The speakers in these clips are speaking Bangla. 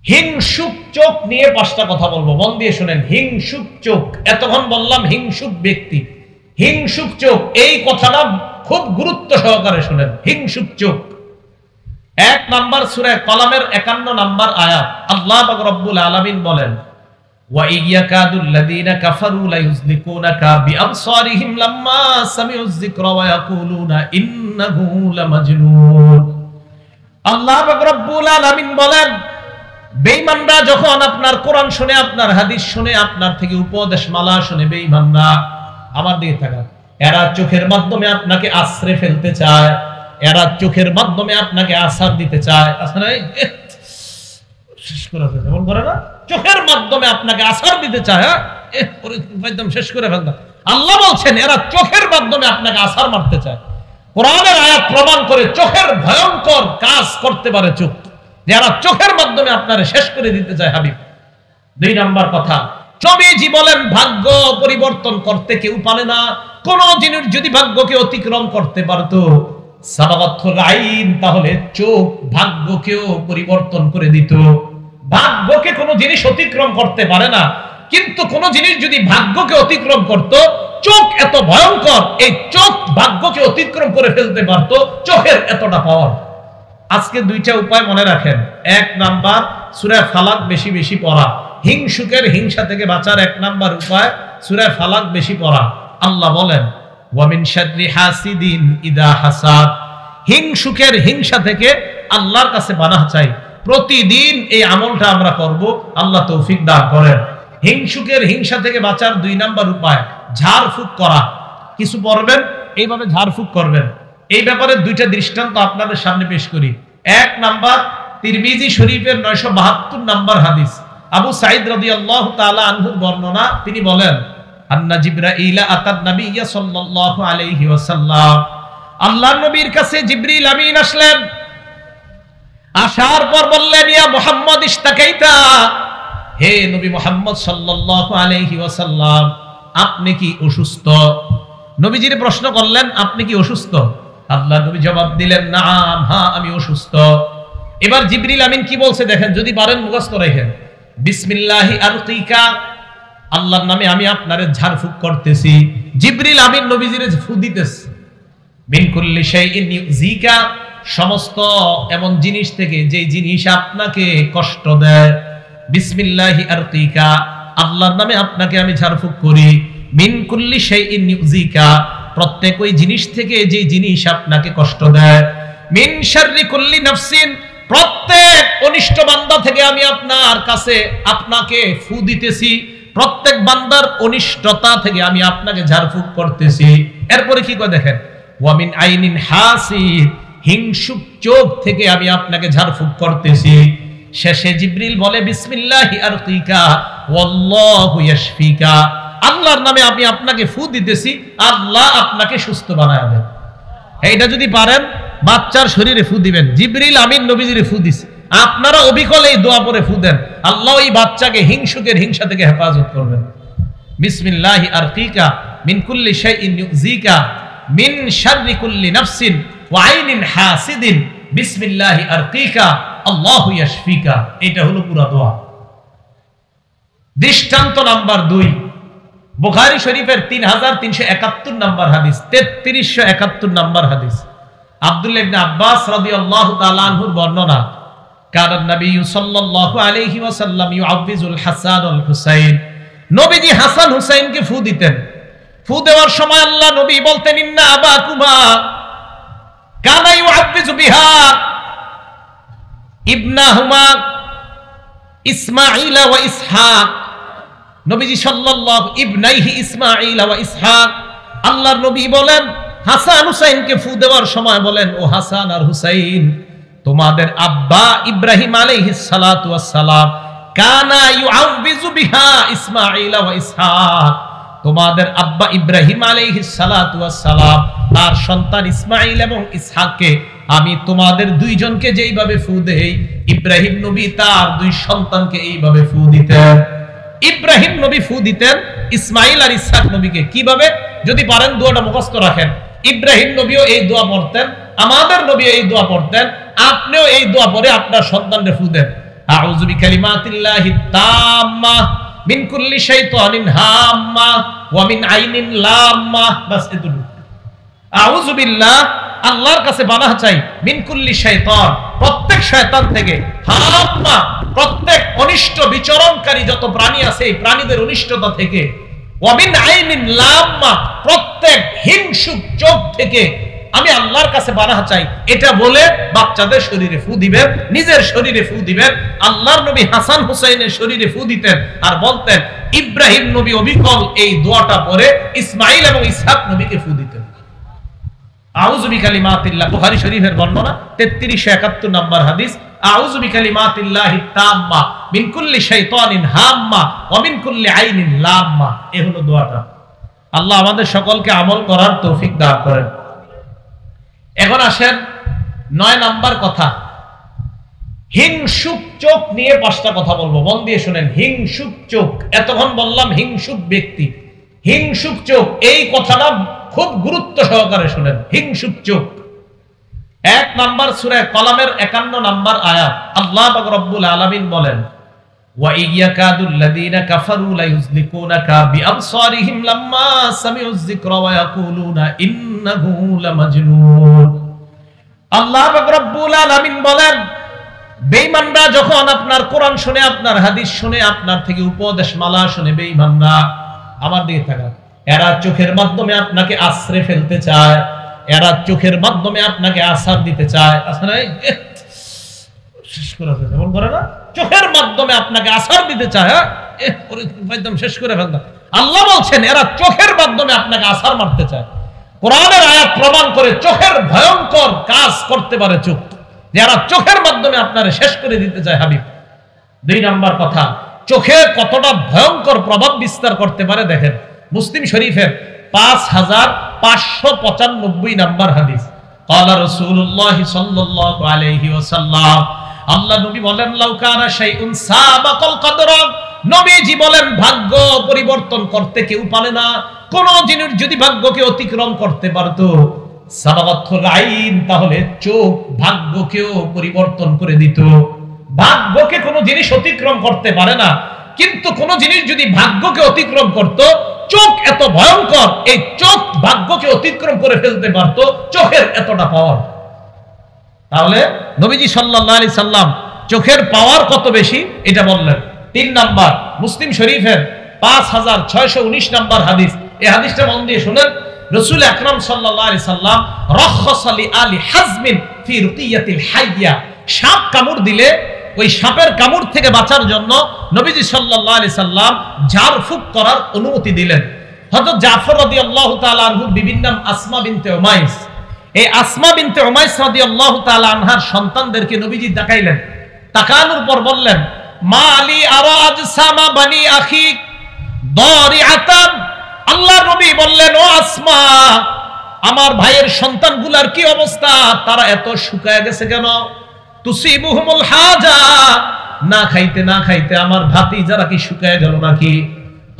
হিংসুক চোখ নিয়ে 5টা কথা বলবো, মন দিয়ে শুনেন। হিংসুক চোখ, এতক্ষণ বললাম হিংসুক ব্যক্তি, হিংসুক চোখ, এই কথাটা খুব গুরুত্ব সহকারে শুনেন। হিংসুক চোখ, 1 নাম্বার সূরা কলামের 51 নাম্বার আয়াত, আল্লাহ পাক রব্বুল আলামিন বলেন, ওয়া ইয়াকাদুল লাযীনা কাফারু লা ইউযলিকুনাকা বিআবসারিহিম লাম্মা সামিউয যিকরা ওয়া ইয়াকুলুনা ইন্নাহু লামাজনুন। আল্লাহ পাক রব্বুল আলামিন বলেন, বেঈমানরা যখন আপনার কোরআন শুনে, আপনার হাদিস শুনে, আপনার থেকে উপদেশ মালা শুনে, বেঈমানরা, আমার দিকে তাকান, এরা চোখের মাধ্যমে আপনাকে আশ্রয় ফেলতে চায়, এরা চোখের মাধ্যমে আপনাকে আসার দিতে চায়। শেষ করে ফেলতে মন করে না, চোখের মাধ্যমে আপনাকে আসার দিতে চায়। একদম শেষ করে ফেলতে আল্লাহ বলছেন, এরা চোখের মাধ্যমে আপনাকে আসার মারতে চায়। কোরআনের আয়াত প্রমাণ করে চোখের ভয়ঙ্কর কাজ করতে পারে চোখ, যারা চোখের মাধ্যমে আপনারা শেষ করে দিতে চায়। হাবিব 2 নাম্বার কথা, নবীজি বলেন, ভাগ্য পরিবর্তন করতে কেউ পারে না। কোন জিনিস যদি ভাগ্যকে অতিক্রম করতে পারতো, সাবাগাতুল আইন, তাহলে চোখ ভাগ্যকেও পরিবর্তন করে দিত। ভাগ্যকে কোন জিনিস অতিক্রম করতে পারে না, কিন্তু কোন জিনিস যদি ভাগ্যকে অতিক্রম করত, চোখ এত ভয়ঙ্কর, এই চোখ ভাগ্যকে অতিক্রম করে ফেলতে পারত। চোখের এতটা পাওয়ার। আজকে 2টা উপায় মনে রাখেন। 1 নাম্বার সূরা ফালাক বেশি বেশি পড়া, হিংসুকের হিংসা থেকে বাঁচার 1 নাম্বার উপায় সূরা ফালাক বেশি পড়া। আল্লাহ বলেন, ওয়া মিন শাররি হাসিদিন ইযা হাসাদ, হিংসুকের হিংসা থেকে আল্লাহর কাছে পানাহ চাই। প্রতিদিন এই আমলটা আমরা করব, আল্লাহ তৌফিক দান করেন। হিংসুকের হিংসা থেকে বাঁচার 2 নাম্বার উপায় ঝাড়ফুঁক করা। কিছু পড়বেন, এইভাবে ঝাড়ফুঁক করবেন। এই ব্যাপারে 2টা দৃষ্টান্ত আপনাদের সামনে পেশ করি। 1 নাম্বার তিরমিজি শরীফের 972 নাম্বার হাদিস, আবু সাঈদ রাদিয়াল্লাহু তাআলা আনহুর বর্ণনা। তিনি বলেন, আন্না জিবরাইল আতান নবিয়্য সাল্লাল্লাহু আলাইহি ওয়াসাল্লাম, আল্লাহর নবীর কাছে জিবরিল আমিন আসলেন। আসার পর বললেন, ইয়া মুহাম্মদ ইশতাকাইতা, হে নবী মুহাম্মদ সাল্লাল্লাহু আলাইহি ওয়াসাল্লাম, আপনি কি অসুস্থ? নবীজির প্রশ্ন করলেন, আপনি কি অসুস্থ? আল্লাহ নবী জবাব দিলেন, নাম, হ্যাঁ আমি অসুস্থ। এবার জিবরিল আমিন কি বলছে দেখেন, যদি পারেন মুখস্থ রাখেন, বিসমিল্লাহি আরকিকা, আল্লাহর নামে আমি আপনারে ঝাড়ফুঁক করতেছি। জিবরিল আমিন নবীজিরে ফু দিতেছে। মিন কুল্লি শাইইন ইউযিকা, সমস্ত এমন জিনিস থেকে যে জিনিস আপনাকে কষ্ট দেয়। বিসমিল্লাহি আরকিকা, আল্লাহর নামে আপনাকে আমি ঝাড়ফুঁক করি। মিন কুল্লি শাইইন ইউযিকা, প্রত্যেক ওই জিনিস থেকে যে জিনিস আপনাকে কষ্ট দেয়। মিন শাররি কুল্লি নাফসিন, প্রত্যেক অনিষ্ট বান্দা থেকে আমি আপনার কাছে আপনাকে ফু দিতেছি। প্রত্যেক বান্দার অনিষ্টতা থেকে আমি আপনাকে ঝাড়ফুঁক করতেছি। এরপরে কি করে দেখেন, ওয়া মিন আইনিন হাসিদ, হিংসুক চোখ থেকে আমি আপনাকে ঝাড়ফুঁক করতেছি। শেষে জিবরিল বলে, বিসমিল্লাহি আরকিকা ওয়াল্লাহু ইয়াশফিকা, আল্লাহর নামে আমি আপনাকে ফু দিতেছি, আল্লাহ আপনাকে সুস্থ বানায় দেন। এইটা যদি পারেন বাচ্চার শরীরে ফু দিবেন। জিবরিল আমিন নবীজির ফু দিছে, আপনারা অবিকল এই দোয়া পরে ফু দেন, আল্লাহ এই বাচ্চাকে হিংসুকের হিংসা থেকে হেফাজত করবেন। বিসমিল্লাহি আরকিকা মিন কুল্লি শাইইন ইউযিকা মিন শাররি কুল্লি নাফসিন ওয়া আইনিন হাসিদিন বিসমিল্লাহি আরকিকা আল্লাহু ইয়াশফিকা। এটা হলো পুরো দোয়া। দৃষ্টান্ত নাম্বার 2, বুখারী শরীফের 3371 নাম্বার হাদিস, 3371 নাম্বার হাদিস, আব্দুল্লাহ ইবনে আব্বাস রাদিয়াল্লাহু তাআলা আনহুর বর্ণনা, কানা নবী সাল্লাল্লাহু আলাইহি ওয়াসাল্লাম ইউআবিজুল হাসান ওয়াল হুসাইন, নবীজি হাসান হুসাইনকে ফু দিতেন। ফু দেওয়ার সময় আল্লাহ নবী বলতেন, ইন্না আবাকুমা কানা ইউআবিজু বিহা ইবনাহুমা ইসমাঈল ওয়া ইসহাক, নবীজি সাল্লাল্লাহু ইবনাইহি ইসমাঈল ওয়া ইসহাক, আল্লাহর নবী বলেন হাসান হুসাইনকে ফু দেওয়ার সময় বলেন, ও হাসান আর হুসাইন, তোমাদের আব্বা ইব্রাহিম আলাইহিস সালাতু ওয়াস সালাম কানা ইউআবিজু বিহা ইসমাঈল ওয়া ইসহাক, তোমাদের আব্বা ইব্রাহিম আলাইহিস সালাতু ওয়াস সালাম তার সন্তান ইসমাঈল এবং ইসহাককে আমি তোমাদের 2 জনকে যেইভাবে ফু দেই, ইব্রাহিম নবী তার 2 সন্তানকে এইভাবে ফু দিতেন। ইব্রাহিম নবী ফু দিতেন ইসমাঈল আর ইসহাক নবীকে কিভাবে, যদি পারেন দোয়াটা মুখস্থ রাখেন। ইব্রাহিম নবীও এই দোয়া পড়তেন, আমাদের নবী এই দোয়া পড়তেন, আপনিও এই দোয়া পড়ে আপনার সন্তানকে ফু দেন। আউযু বিকালিমাতিল্লাহিত তাম্মা মিন কুল্লি শাইতানিন হাম্মা ওয়া মিন আইনিন লাম্মা। বাস এতটুকু। আউযু বিল্লাহ, আল্লাহর কাছে পানাহ চাই, মিন কুল্লি শাইতান, প্রত্যেক শয়তান থেকে, হাম্মা, প্রত্যেক অনিষ্ট বিচরণকারী যত প্রাণী আছে এই প্রাণীদের অনিষ্টতা থেকে, ওয়া মিন আইনিন লাম্মা, প্রত্যেক হিংসুক চোখ থেকে আমি আল্লাহর কাছে পানাহ চাই। এটা বলে বাচ্চাদের শরীরে ফু দিবেন, নিজের শরীরে ফু দিবেন। আল্লাহর নবী হাসান হুসাইনের শরীরে ফু দিতেন আর বলতেন, ইব্রাহিম নবী অবিকল এই দোয়াটা পড়ে ইসমাইল এবং ইসহাক নবীকে ফু দিতেন। আউযু বিকালিমাতিল্লাহ, বুখারী শরীফের বর্ণনা 3371 নম্বর হাদিস। আউযু বিকালিমাতিল্লাহিত তাম্মা মিন কুল্লি শাইতানিন হাম্মা ওয়া মিন কুল্লি আইনিন লাম্মা। এই হলো দোয়াটা। আল্লাহ আমাদের সকলকে আমল করার তৌফিক দান করেন। এখন আসেন 9 নাম্বার কথা, হিংসুক চোখ নিয়ে 5টা কথা বলবো, মন দিয়ে শুনেন। হিংসুক চোখ, এতক্ষণ বললাম হিংসুক ব্যক্তি, হিংসুক চোখ, এই কথাটা খুব গুরুত্ব সহকারে শুনেন। হিংসুক চোখ 1 নাম্বার সূরা কলামের 51 নাম্বার আয়াত, আল্লাহ পাক রব্বুল আলামিন বলেন, ওয়া ইয়াকাদুল লাযীনা কাফারু লা ইউযলিকুনাকা বিআবসারিহিম লাম্মা সামিউয যিকরা ওয়া ইয়াকুলুনা ইন্নাহু লামাজনুন। আল্লাহ পাক রব্বুল আলামিন বলেন, বেঈমানরা যখন আপনার কোরআন শুনে, আপনার হাদিস শুনে, আপনার থেকে উপদেশ মালা শুনে, বেঈমানরা আমার দিকে তাকান, এরা চোখের মাধ্যমে আপনাকে আশ্রে ফেলতে চায়, এরা চোখের মাধ্যমে আপনাকে আসার দিতে চায়। আচ্ছা নাই শেষ করে ফেলতে মন করে না, চোখের মাধ্যমে আপনাকে আসার দিতে চায়। একদম শেষ করে ফেলতে। আল্লাহ বলছেন এরা চোখের মাধ্যমে আপনাকে আসার মারতে চায়। কোরআনের আয়াত প্রমাণ করে চোখের ভয়ঙ্কর কাজ করতে পারে চোখ, যারা চোখের মাধ্যমে আপনারে শেষ করে দিতে চায়। হাবিব 2 নাম্বার কথা, চোখে কতটা ভয়ঙ্কর প্রভাব বিস্তার করতে পারে দেখেন। মুসলিম শরীফের 5595 নাম্বার হাদিস, ক্বালা রাসূলুল্লাহ সাল্লাল্লাহু আলাইহি ওয়াসাল্লাম, আল্লাহ নবী বলেন, লাউ কানা শাইউন সাবাকাল কদরা, নবীজি বলেন ভাগ্য পরিবর্তন করতে কেউ পারে না। কোন জিনিস যদি ভাগ্যকে অতিক্রম করতে পারতো, সাবাকাতুল আইন, তাহলে চোখ ভাগ্যকেও পরিবর্তন করে দিত। ভাগ্যকে কোন জিনিস অতিক্রম করতে পারে না, কিন্তু কোন জিনিস যদি ভাগ্যকে অতিক্রম করত, চোখ এত ভয়ঙ্কর, এই চোখ ভাগ্যকে অতিক্রম করে ফেলতে পারত। চোখের এতটা পাওয়ার। তাহলে নবীজি সাল্লাল্লাহু আলাইহি সাল্লাম চোখের পাওয়ার কত বেশি এটা বললেন। 3 নাম্বার, মুসলিম শরীফের 5619 নাম্বার হাদিস। এই হাদিসটা মন দিয়ে শুনেন। রাসূল আকরাম সাল্লাল্লাহু আলাইহি সাল্লাম রাখাসা লি আলি হাজমিন ফি রুকিয়াতিল হাইয়া, সাপ কামড় দিলে ওই সাপের কামড় থেকে বাঁচার জন্য নবীজি সাল্লাল্লাহু আলাইহি সাল্লাম ঝাড়ফুঁক করার অনুমতি দিলেন। হযরত জাফর রাদিয়াল্লাহু তাআলা আনহুর বিবির নাম আসমা বিনতে উমাইস। এই আসমা বিনতে উমাইস রাদিয়াল্লাহু তাআলা আনহার সন্তানদেরকে নবীজি তাকাইলেন, তাকানোর পর বললেন, মা আলি আরা আজসামা বানি আখি দারিআতান। আল্লাহর নবী বললেন, ও আসমা, আমার ভাইয়ের সন্তানগুলার কি অবস্থা? তারা এত শুকায় গেছে কেন? তুসিবুহুমুল হাজা, না খাইতে না খাইতে আমার ভাতিজারা কি শুকায় গেল নাকি?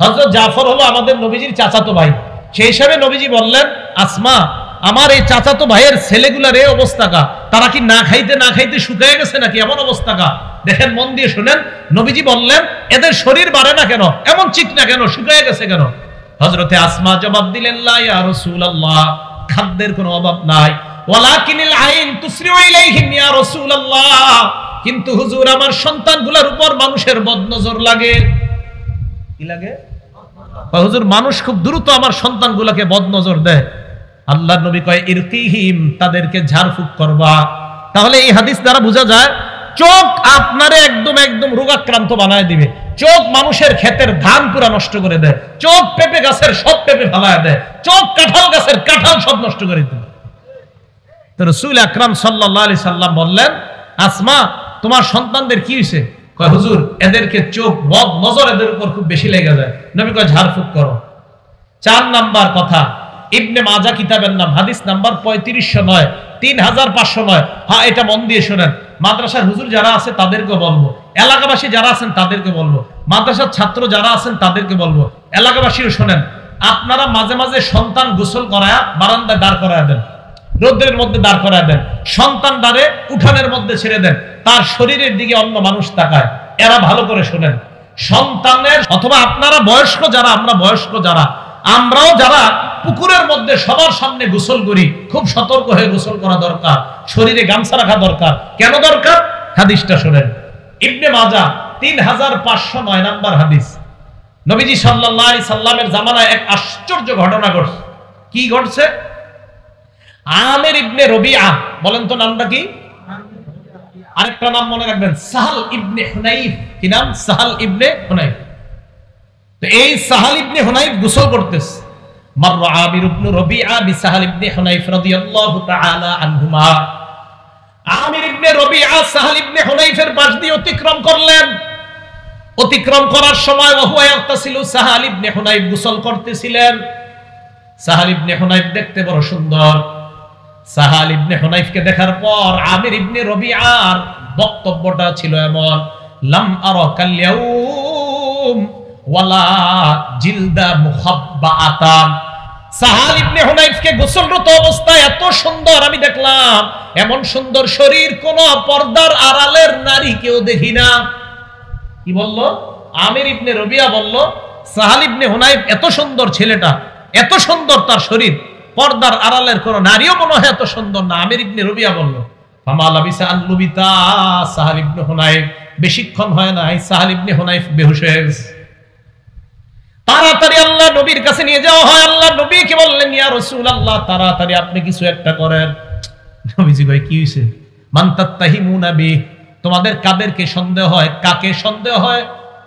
হযরত জাফর হলো আমাদের নবীজির চাচাতো ভাই। সেই হিসাবে নবীজি বললেন, আসমা, আমার এই চাচাতো ভাইয়ের ছেলেগুলার এই অবস্থা কা, তারা কি না খাইতে না খাইতে শুকায় গেছে নাকি? এমন অবস্থা কা? দেখেন, মন দিয়ে শুনেন। নবীজি বললেন, এদের শরীর বাড়ে না কেন, এমন চিকনা কেন, শুকায় গেছে কেন? হযরতে আসমা জবাব দিলেন, লা ইয়া রাসূলুল্লাহ, খাদ্যের কোনো অভাব নাই। ওয়ালাকিনিল আইন তুসরিউ ইলাইহিম ইয়া রাসূলুল্লাহ, কিন্তু হুজুর আমার সন্তানগুলোর উপর মানুষের বদনজর লাগে। কি লাগে? হুজুর মানুষ খুব দ্রুত আমার সন্তানগুলোকে বদনজর দেয়। আল্লাহর নবী কয়, ইরকিহিম, তাদেরকে ঝাড়ফুঁক করবা। তাহলে এই হাদিস দ্বারা বোঝা যায় চোখ আপনারে একদম একদম রোগাক্রান্ত বানায় দিবে। চোখ মানুষের ক্ষেতের ধান পুরা নষ্ট করে দেয়। চোখ পেঁপে গাছের সব পেঁপে ফেলায় দেয়। চোখ কাঁঠাল গাছের কাঁঠাল সব নষ্ট করে দেয়। তো রাসূল আকরাম সাল্লাল্লাহু আলাইহি সাল্লাম বললেন, আসমা, তোমার সন্তানদের কি হয়েছে? কয়, হুজুর এদেরকে চোখ বদ নজর এদের উপর খুব বেশি লেগে যায়। নবী কয়, ঝাড়ফুঁক করো। 4 নাম্বার কথা, ইবনে মাজাহ কিতাবের নাম, হাদিস নাম্বার 3509, 3509। হ্যাঁ, এটা মন দিয়ে শুনেন। মাদ্রাসার হুজুর যারা আছে তাদেরকে বলবো, এলাকাবাসী যারা আছেন তাদেরকে বলবো, মাদ্রাসার ছাত্র যারা আছেন তাদেরকে বলবো, এলাকাবাসীও শোনেন। আপনারা মাঝে মাঝে সন্তান গোসল করায়া বারান্দায় দাঁড় করায়া দেন। রোদ্রের মধ্যে দাঁড় করায় দেন, সন্তান দ্বারে উঠানের মধ্যে ছেড়ে দেন, তার শরীরের দিকে অন্য মানুষ তাকায়। এরা ভালো করে শোনেন, সন্তানের অথবা আপনারা বয়স্ক যারা, আমরা বয়স্ক যারা, আমরাও যারা পুকুরের মধ্যে সবার সামনে গোসল করি, খুব সতর্ক হয়ে গোসল করা দরকার, শরীরে গামছা রাখা দরকার। কেন দরকার? হাদিসটা শোনেন, ইবনে মাজাহ 3509 নাম্বার হাদিস। নবীজি সাল্লাল্লাহু আলাইহি সাল্লামের জামানায় এক আশ্চর্য ঘটনা ঘটছে। কি ঘটছে? আমির ইবনে রবিআ, বলেন তো নামটা কি? আরেকটা নাম মনে রাখবেন, সাহাল ইবনে হুনাইফ। কি নাম? সাহাল ইবনে হুনাইফ। তো এই সাহাল ইবনে হুনাইফ গোসল করতেছে। মাররা আমির ইবনে রবিআ বিসাহাল ইবনে হুনাইফ রাদিয়াল্লাহু তাআলা আনহুমা। আমির ইবনে রবিআ সাহাল ইবনে হুনাইফের পাশ দিয়ে অতিক্রম করলেন। অতিক্রম করার সময় ওয়া ইয়াগতাসিলু, সাহাল ইবনে হুনাইফ গোসল করতেছিলেন। সাহাল ইবনে হুনাইফ দেখতে বড় সুন্দর। সাহাল ইবনে হুনাইফকে দেখার পর আমির ইবনে রবিআর বক্তব্যটা ছিল এমন, লাম আরা কাল ইয়াউম ওয়ালা জিলদা মুখাব্বাআতান। সাহাল ইবনে হুনাইফকে গোসলরত অবস্থায় এত সুন্দর আমি দেখলাম, এমন সুন্দর শরীর কোন পর্দার আড়ালের নারী কেউ দেখি না। কি বলল? আমির ইবনে রবিআ বলল, সাহাল ইবনে হুনাইফ এত সুন্দর ছেলেটা, এত সুন্দর তার শরীর, পর্দার আড়ালের কোন নারীও মনে হয় এত সুন্দর না। আমির ইবনে রবিআ বলল, ফামা লাবিসা আন লুবিতা সাহাল ইবনে হুনাইফ, বেশিক্ষণ হয় না সাহাল ইবনে হুনাইফ বেহুশ হয়ে গেছে। তাড়াতাড়ি আল্লাহ নবীর কাছে নিয়ে যাওয়া হয়। আল্লাহ নবী কি বললেন, ইয়া রাসূলুল্লাহ, তাড়াতাড়ি আপনি কিছু একটা করেন। নবীজি কয়, কি হইছে? মান তাত্তাহিমুনা বি, তোমাদের কাদেরকে সন্দেহ হয়? কাকে সন্দেহ হয়?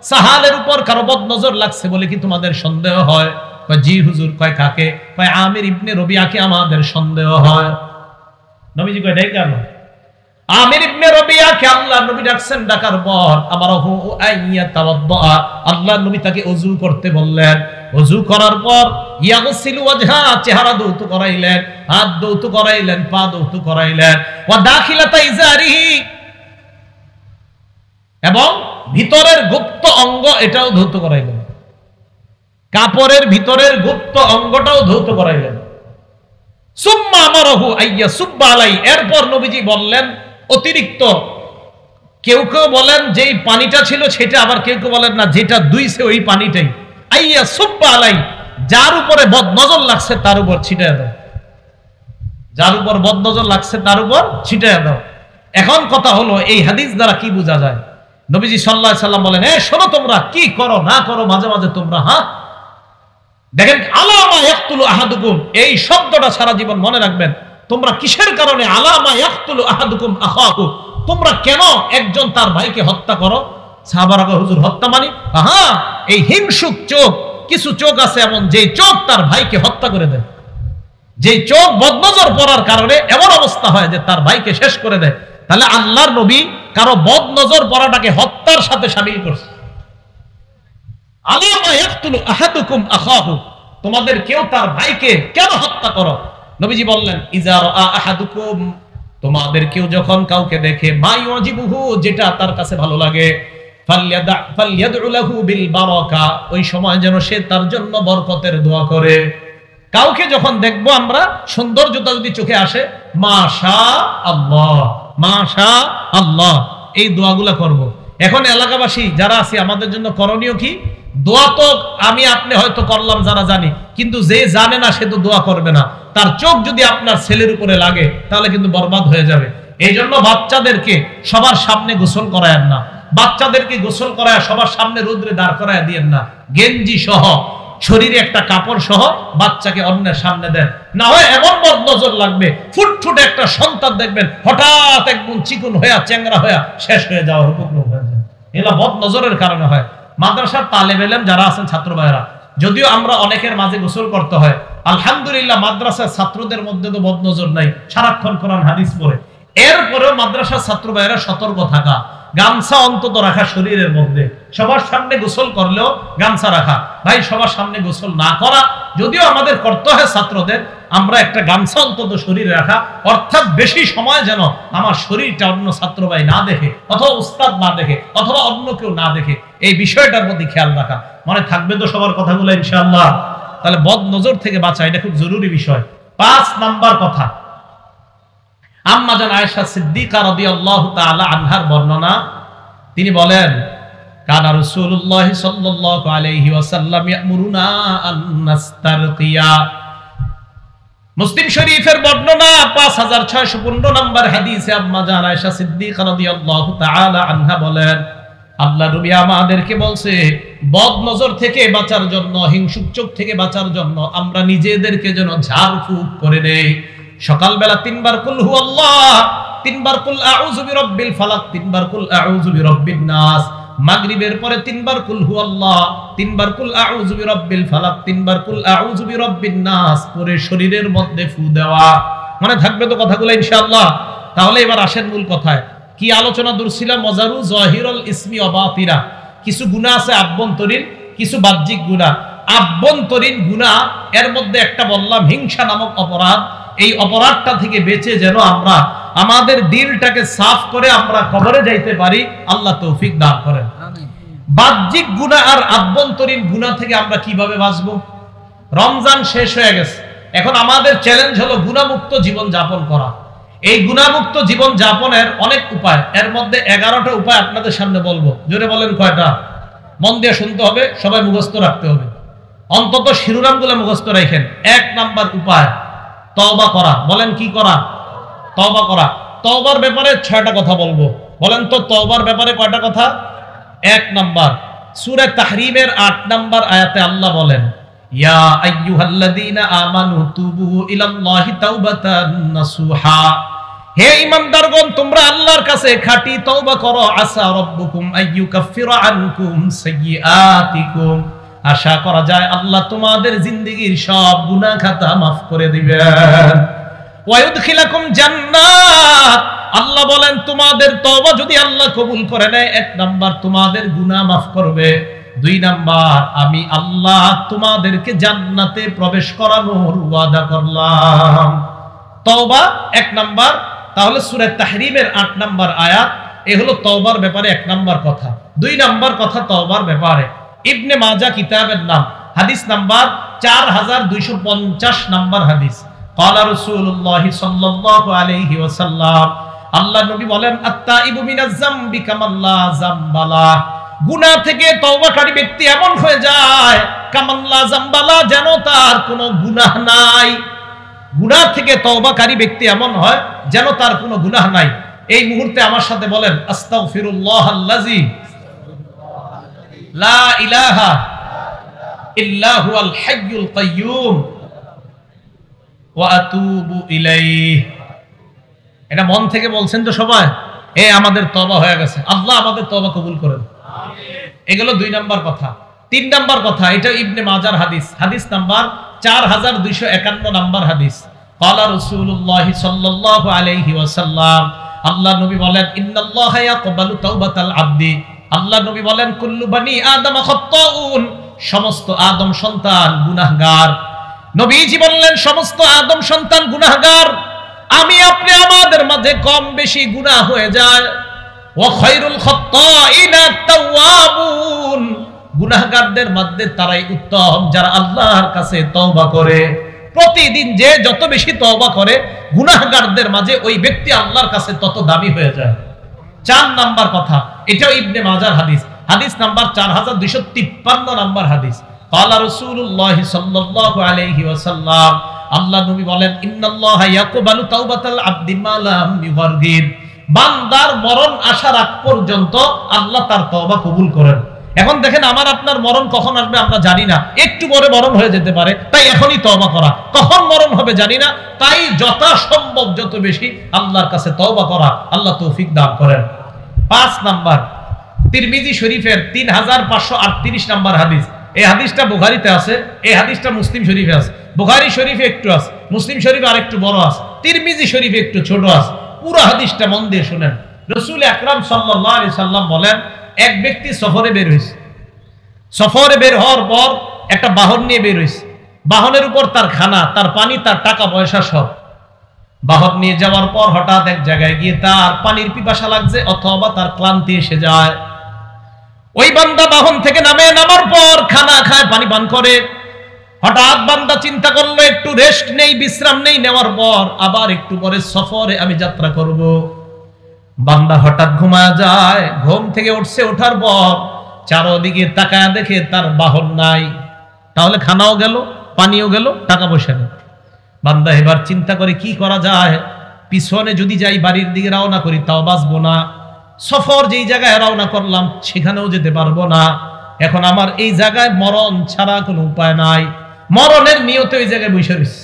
সাহালের উপর কারো বদ নজর লাগছে বলে কি তোমাদের সন্দেহ হয়? কয়, জি হুজুর। কয়, কাকে? কয়, আমির ইবনে রবিআকে আমাদের সন্দেহ হয়। নবীজি কয়, ডাক কেন? আমির ইবনে রবিআকে আল্লাহ নবী ডাকছেন। ডাকার পর আমারহু আইয়া তাওয়াদ্দা, আল্লাহ নবী তাকে ওযু করতে বললেন। ওযু করার পর ইয়াগসিলু ওয়াজহা, চেহারা ধৌত করাইলেন, হাত ধৌত করাইলেন, পা ধৌত করাইলেন, ওয়া দাখিলাতা ইজারিহি, এবং ভিতরের গুপ্ত অঙ্গ এটাও ধৌত করাইলেন, কাপড়ের ভিতরের গুপ্ত অঙ্গটাও ধৌত করাইলেন। সুম্মা আমারহু আইয়া সুব্বা আলাই, এরপর নবীজি বললেন অতিরিক্ত, কেউ কেউ বলেন যেই পানিটা ছিল সেটা, আবার কেউ কেউ বলেন না যেটা দুইছে ওই পানিটাই। আইয়া সুব্বা আলাই, যার উপরে বদনজর লাগছে তার উপর ছিটায় দাও, যার উপর বদনজর লাগছে তার উপর ছিটায় দাও। এখন কথা হলো, এই হাদিস দ্বারা কি বোঝা যায়? নবীজি সাল্লাল্লাহু আলাইহি সাল্লাম বলেন, শোনো তোমরা কি করো না করো মাঝে মাঝে তোমরা, দেখেন, আলামা ইয়াকতুলু আহাদুকুম, এই শব্দটা সারা জীবন মনে রাখবেন। তোমরা কিসের কারণে আলামা ইয়াকতুলু আহাদুকুম আখাহু, তোমরা কেন একজন তার ভাইকে হত্যা করো? সাহাবারা কয়, হুজুর হত্যা মানে? এই হিংসুক চোখ, কিছু চোখ আছে এমন যে চোখ তার ভাইকে হত্যা করে দেয়, যে চোখ বদনজর পড়ার কারণে এমন অবস্থা হয় যে তার ভাইকে শেষ করে দেয়। তাহলে আল্লাহর নবী কারো বদনজর পড়াটাকে হত্যার সাথে শামিল করছে। আলামা ইয়াকতুলু আহাদুকুম আখাহু, তোমাদের কেউ তার ভাইকে কেন হত্যা করো? নবীজি বললেন, ইজা রাআ আহাদুকুম, তোমাদের কেউ যখন কাউকে দেখে, মা ইউজিবুহু, যেটা তার কাছে ভালো লাগে, ফালইয়াদউ লাহু বিল বারাকা, ওই সময় যেন সে তার জন্য বরকতের দোয়া করে। কাউকে যখন দেখবো আমরা, সৌন্দর্যতা যদি চোখে আসে, মাশাআল্লাহ মাশাআল্লাহ, এই দোয়াগুলা করব। এখন এলাকাবাসী যারা আছি, আমাদের জন্য করণীয় কি? দোয়া তো আমি আপনি হয়তো করলাম যারা জানি, কিন্তু যে জানে না সে তো দোয়া করবে না। তার চোখ যদি আপনার ছেলের উপরে লাগে তাহলে কিন্তু বরবাদ হয়ে যাবে। এই জন্য বাচ্চাদেরকে সবার সামনে গোসল করায়েন না, বাচ্চাদেরকে গোসল করায় সবার সামনে রোদ্রে দাঁড় করায় দিয়েন না। গেঞ্জি সহ, শরীরে একটা কাপড় সহ বাচ্চাকে অন্যের সামনে দেন, না হয় এমন বদনজর লাগবে, ফুটফুটে একটা সন্তান দেখবেন হঠাৎ একদম চিকন হয়ে চ্যাংরা হয়ে শেষ হয়ে যাওয়ার উপক্রম হয়ে যায়। এগুলো বদনজরের কারণে হয়। মাদ্রাসার তালেব ইলম যারা আছেন, ছাত্র ভাইরা, যদিও আমরা অনেকের মাঝে গোসল করতে হয়, আলহামদুলিল্লাহ মাদ্রাসার ছাত্রদের মধ্যে তো বদনজর নাই, সারাক্ষণ কোরআন হাদিস পড়ে। এরপরেও মাদ্রাসার ছাত্র ভাইরা সতর্ক থাকা, গামছা অন্তত রাখা শরীরের মধ্যে, সবার সামনে গোসল করলেও গামছা রাখা। ভাই, সবার সামনে গোসল না করা যদিও আমাদের করতে হয় ছাত্রদের, আমরা একটা গামছা অন্তত শরীরে রাখা, অর্থাৎ বেশি সময় যেন আমার শরীরটা অন্য ছাত্র ভাই না দেখে, অথবা উস্তাদ না দেখে, অথবা অন্য কেউ না দেখে, এই বিষয়টার প্রতি খেয়াল রাখা। মনে থাকবে তো সবার কথাগুলো ইনশাআল্লাহ? তাহলে বদ নজর থেকে বাঁচা, এটা খুব জরুরি বিষয়। 5 নাম্বার কথা, আম্মা জান আয়েশা সিদ্দিকা রাদিয়াল্লাহু তাআলা আনহার বর্ণনা, তিনি বলেন কানা রাসূলুল্লাহ সাল্লাল্লাহু আলাইহি ওয়াসাল্লাম ইয়ামুরুনা আন নাস্তারকিয়া। মুসলিম শরীফের বর্ণনা 5615 নম্বর হাদিসে আম্মা জান আয়েশা সিদ্দিকা রাদিয়াল্লাহু তাআলা আনহা বলেন, আল্লাহ নবী আমাদেরকে বলছে বদ নজর থেকে বাঁচার জন্য, হিংসুক চোখ থেকে বাঁচার জন্য আমরা নিজেদেরকে যেন ঝাড়ফুঁক করে নেই। সকালবেলা 3 বার কুল হুয়াল্লাহ, 3 বার কুল আউযু বিরাব্বিল ফালাক, 3 বার কুল আউযু বিরাব্বিন নাস। মাগরিবের পরে 3 বার কুল হুয়াল্লাহ, 3 বার কুল আউযু বিরাব্বিল ফালাক, 3 বার কুল আউযু বিরাব্বিন নাস পরে শরীরের মধ্যে ফু দেওয়া। মনে থাকবে তো কথাগুলো ইনশাআল্লাহ? তাহলে এবার আসেন মূল কথায়। কি আলোচনা দূরছিলাম? মজারু জাহিরুল ইসমি ওয়া বাতিনা। কিছু গুনাহ আছে আভ্যন্তরীণ, কিছু বাহ্যিক গুনাহ। আভ্যন্তরীণ গুনাহ এর মধ্যে একটা বললাম হিংসা নামক অপরাধ। এই অপরাধটা থেকে বেঁচে যেন আমরা আমাদের দিলটাকে সাফ করে আমরা কবরে যাইতে পারি, আল্লাহ তৌফিক দান করেন। বাহ্যিক গুনাহ আর আভ্যন্তরীণ গুনাহ থেকে আমরা কিভাবে বাঁচবো? রমজান শেষ হয়ে গেছে, এখন আমাদের চ্যালেঞ্জ হলো গুনাহমুক্ত জীবন যাপন করা। এই গুনাহমুক্ত জীবন যাপনের অনেক উপায়, এর মধ্যে 11টা উপায় আপনাদের সামনে বলবো। জোরে বলেন কয়টা? মন দিয়ে শুনতে হবে, সবাই মুখস্থ রাখতে হবে, অন্তত শিরোনামগুলো মুখস্থ রাখেন। 1 নাম্বার উপায় তওবা করা। বলেন কি করা? তওবা করা। তওবার ব্যাপারে 6টা কথা বলবো। বলেন তো তওবার ব্যাপারে কয়টা কথা? 1 নাম্বার সূরা তাহরিমের 8 নাম্বার আয়াতে আল্লাহ বলেন, ইয়া আইয়ুহাল্লাযীনা আমানু তুবু ইলাল্লাহি তাওবাতান নাসুহা। হে ঈমানদারগণ, তোমরা আল্লাহর কাছে খাঁটি তওবা করো। আসা রাব্বুকুম আইয়ুকাফিরা আনকুম সাইয়্যাতিকুম। আশা করা যায় আল্লাহ তোমাদের জিন্দেগীর সব গুনাহ খাতা maaf করে দিবেন। ওয়া ইউদখিলাকুম জান্নাত। আল্লাহ বলেন তোমাদের তওবা যদি আল্লাহ কবুল করে নেয়, 1 নাম্বার তোমাদের গুনাহ maaf করবে, 2 নাম্বার আমি আল্লাহ তোমাদেরকে জান্নাতে প্রবেশ করানোর ওয়াদা করলাম। তওবা 1 নাম্বার। তাহলে সূরা তাহরিমের 8 নাম্বার আয়াত, এ হলো তওবার ব্যাপারে 1 নাম্বার কথা। 2 নাম্বার কথা তওবার ব্যাপারে ইবনে মাজাহ কিতাবের নাম, হাদিস নাম্বার 4250 নাম্বার হাদিস। ক্বালা রাসূলুল্লাহ সাল্লাল্লাহু আলাইহি ওয়াসাল্লাম, আল্লাহ নবী বলেন, আত-তাইবু মিনাজ যামবি কামাল্লা যামবালা। গুনাহ থেকে তওবাকারী ব্যক্তি এমন হয়ে যায় কামাল্লা যামবালা, যেন তার কোনো গুনাহ নাই। গুনাহ থেকে তওবাকারী ব্যক্তি এমন হয় যেন তার কোনো গুনাহ নাই। এই মুহূর্তে আমার সাথে বলেন, আস্তাগফিরুল্লাহাল্লাযী লা ইলাহা ইল্লা হুয়াল হাইয়ুল কাইয়্যুম ওয়া আতুবু ইলাইহি। এটা মন থেকে বলছেন তো সবাই? আমাদের তওবা হয়ে গেছে, আল্লাহ আমাদের তওবা কবুল করেন, আমিন। এগুলো 2 নাম্বার কথা। 3 নাম্বার কথা, এটা ইবনে মাজার হাদিস, হাদিস নাম্বার 4251 নাম্বার হাদিস। ক্বালা রাসূলুল্লাহ সাল্লাল্লাহু আলাইহি ওয়াসাল্লাম, আল্লাহ নবী বলেন, ইন্নাল্লাহা ইয়াকবালু তাওবাতাল আবদি। আল্লাহ নবী বলেন, কুল্লু বানি আদম খাত্তাউন। সমস্ত আদম সন্তান গুনাহগার। নবীজি বললেন, সমস্ত আদম সন্তান গুনাহগার। আমি আপনি আমাদের মাঝে কম বেশি গুনাহ হয়ে যায়। ওয়া খায়রুল খাত্তাইনা তাওয়াবুন। গুনাহগারদের মধ্যে তারাই উত্তম যারা আল্লাহর কাছে তওবা করে। প্রতিদিন যে যত বেশি তওবা করে, গুনাহগারদের মাঝে ওই ব্যক্তি আল্লাহর কাছে তত দামি হয়ে যায়। 4 নাম্বার কথা, এটাও ইবনে মাজার হাদিস, হাদিস নাম্বার 4253 নাম্বার হাদিস। ক্বালা রাসূলুল্লাহ সাল্লাল্লাহু আলাইহি ওয়াসাল্লাম, আল্লাহ নবী বলেন, ইন্নাল্লাহা ইয়াকবালু তাওবাতাল আবদি মা লাম ইউগারগির। বান্দার মরণ আসার আগ পর্যন্ত আল্লাহ তার তওবা কবুল করেন। এখন দেখেন, আমার আপনার মরণ কখন আসবে আমরা জানি না, একটু পরে মরণ হয়ে যেতে পারে, তাই এখনই তওবা করা। কখন মরণ হবে জানি না, তাই যথাসম্ভব যত বেশি আল্লাহর কাছে তওবা করা, আল্লাহ তৌফিক দান করেন। 5 নাম্বার, তিরমিজি শরীফের 3538 নাম্বার হাদিস। এই হাদিসটা বুখারীতে আছে, এই হাদিসটা মুসলিম শরীফে আছে। বুখারী শরীফে একটু আছে, মুসলিম শরীফে আরেকটু বড় আছে, তিরমিজি শরীফে একটু ছোট আছে। পুরো হাদিসটা মন দিয়ে শুনেন। রাসূল আকরাম সাল্লাল্লাহু আলাইহি সাল্লাম বলেন, এক ব্যক্তি সফরে বের হইছে। সফরে বের হওয়ার পর একটা বাহন নিয়ে বের হইছে। বাহনের উপর তার খানা, তার পানি, তার টাকা পয়সা সব। বাহন নিয়ে যাওয়ার পর হঠাৎ এক জায়গায় গিয়ে তার পানির পিপাসা লাগছে অথবা তার ক্লান্তি এসে যায়। ওই বান্দা বাহন থেকে নামে, নামার পর খানা খায়, পানি পান করে। হঠাৎ বান্দা চিন্তা করলো একটু রেস্ট নেই, বিশ্রাম নেই, নেওয়ার পর আবার একটু পরে সফরে আমি যাত্রা করব। বান্দা হঠাৎ ঘুমায় যায়, ঘুম থেকে উঠছে, ওঠার পর চারদিকে তাকায় দেখে তার বাহন নাই। তাহলে খানাও গেল, পানিও গেল, টাকা পয়সা নেই। বান্দা এবার চিন্তা করে কি করা যায়, পিছনে যদি যাই বাড়ির দিকে রওনা করি তাও বাঁচবো না, সফর যেই জায়গায় রওনা করলাম সেখানেও যেতে পারবো না। এখন আমার এই জায়গায় মরণ ছাড়া কোনো উপায় নাই। মরণের নিয়তে ওই জায়গায় বসে রয়েছে,